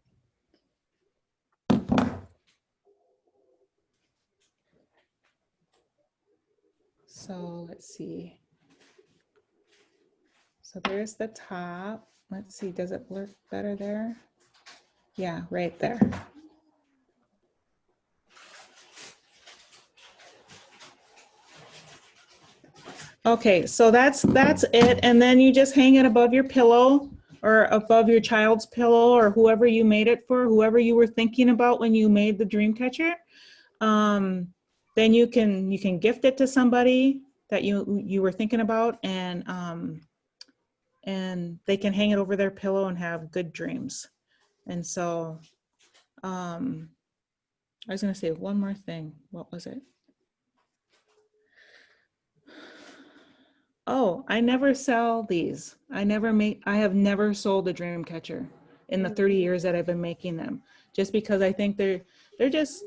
B: So let's see. So there's the top. Let's see, does it look better there? Yeah, right there. Okay, so that's it. And then you just hang it above your pillow or above your child's pillow or whoever you made it for, whoever you were thinking about when you made the dream catcher. Then you can gift it to somebody that you were thinking about, and they can hang it over their pillow and have good dreams. And so I was gonna say one more thing. What was it? Oh, I never sell these. I have never sold a dream catcher in the 30 years that I've been making them, just because I think they're just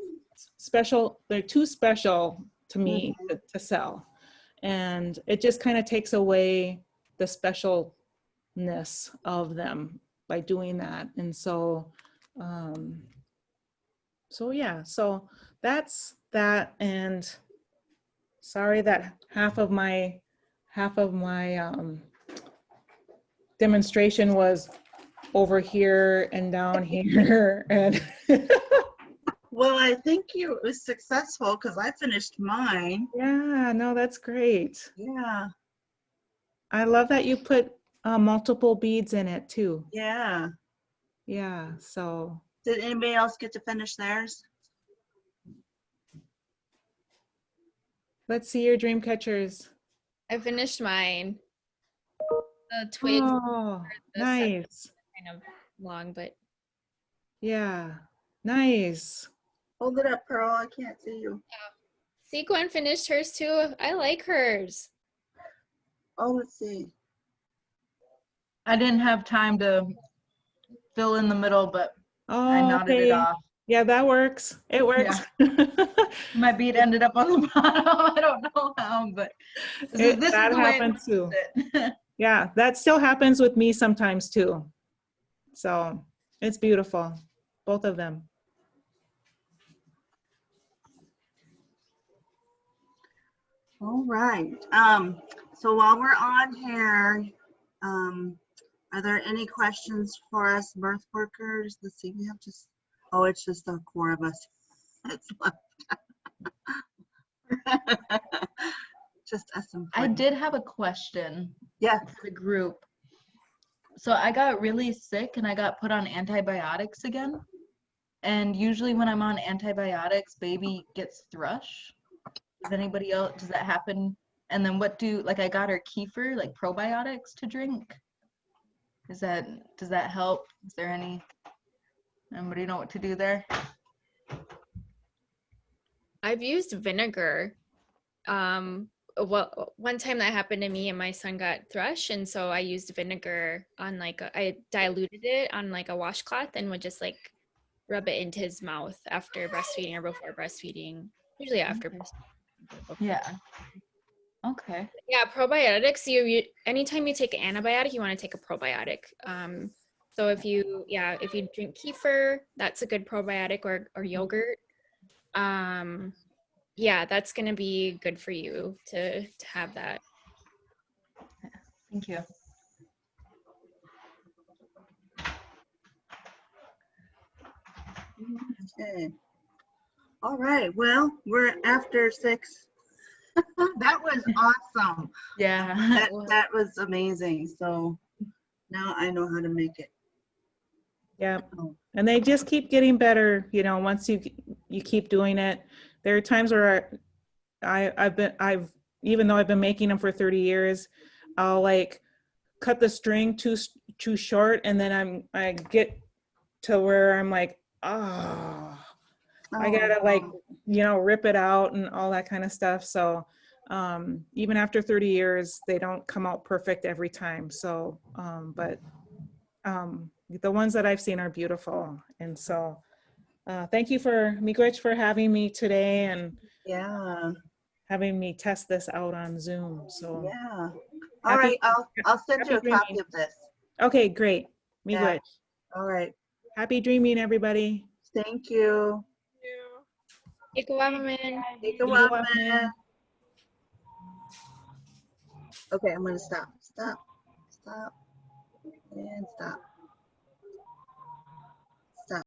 B: special. They're too special to me to sell. And it just kind of takes away the specialness of them by doing that. And so, yeah, so that's that. And sorry that half of my demonstration was over here and down here. And
A: well, I think it was successful because I finished mine.
B: Yeah, no, that's great.
A: Yeah.
B: I love that you put multiple beads in it too.
A: Yeah.
B: Yeah, so.
A: Did anybody else get to finish theirs?
B: Let's see your dream catchers.
J: I finished mine. The twigs.
B: Oh, nice.
J: Kind of long, but.
B: Yeah, nice.
A: Hold it up, Pearl. I can't see you.
J: Sequin finished hers too. I like hers.
A: Oh, let's see.
E: I didn't have time to fill in the middle, but I nodded it off.
B: Yeah, that works. It works.
E: Yeah. My bead ended up on the bottom. I don't know how, but
B: that happens too. Yeah, that still happens with me sometimes too. So it's beautiful, both of them.
A: All right. So while we're on here, are there any questions for us birth workers? Let's see, we have just, oh, it's just the core of us that's left. Just us and
E: I did have a question.
A: Yeah.
E: For the group. So I got really sick and I got put on antibiotics again. And usually when I'm on antibiotics, baby gets thrush. Does anybody else, does that happen? And then I got her kefir, like probiotics to drink. Does that help? Is there anybody know what to do there?
J: I've used vinegar well, one time that happened to me and my son got thrush, and so I used vinegar on I diluted it on like a washcloth and would just like rub it into his mouth after breastfeeding or before breastfeeding, usually after breastfeeding.
E: Yeah. Okay.
J: Yeah, probiotics, you anytime you take an antibiotic, you want to take a probiotic. So if you drink kefir, that's a good probiotic, or yogurt. Yeah, that's going to be good for you to have that.
E: Thank you.
A: Okay. All right. Well, we're after 6. That was awesome.
E: Yeah.
A: That was amazing. So now I know how to make it.
B: Yeah. And they just keep getting better, you know, once you keep doing it. There are times where I've even though I've been making them for 30 years, I'll like cut the string too short, and then I get to where I'm like, I gotta like, you know, rip it out and all that kind of stuff. So even after 30 years, they don't come out perfect every time. So but the ones that I've seen are beautiful. And so thank you for Miigwech for having me today and having me test this out on Zoom. So
A: yeah. All right, I'll send you a copy of this.
B: Okay, great. Miigwech.
A: All right.
B: Happy dreaming, everybody.
A: Thank you.
J: Ikawaman.
A: Ikawaman. Okay, I'm gonna stop, and stop.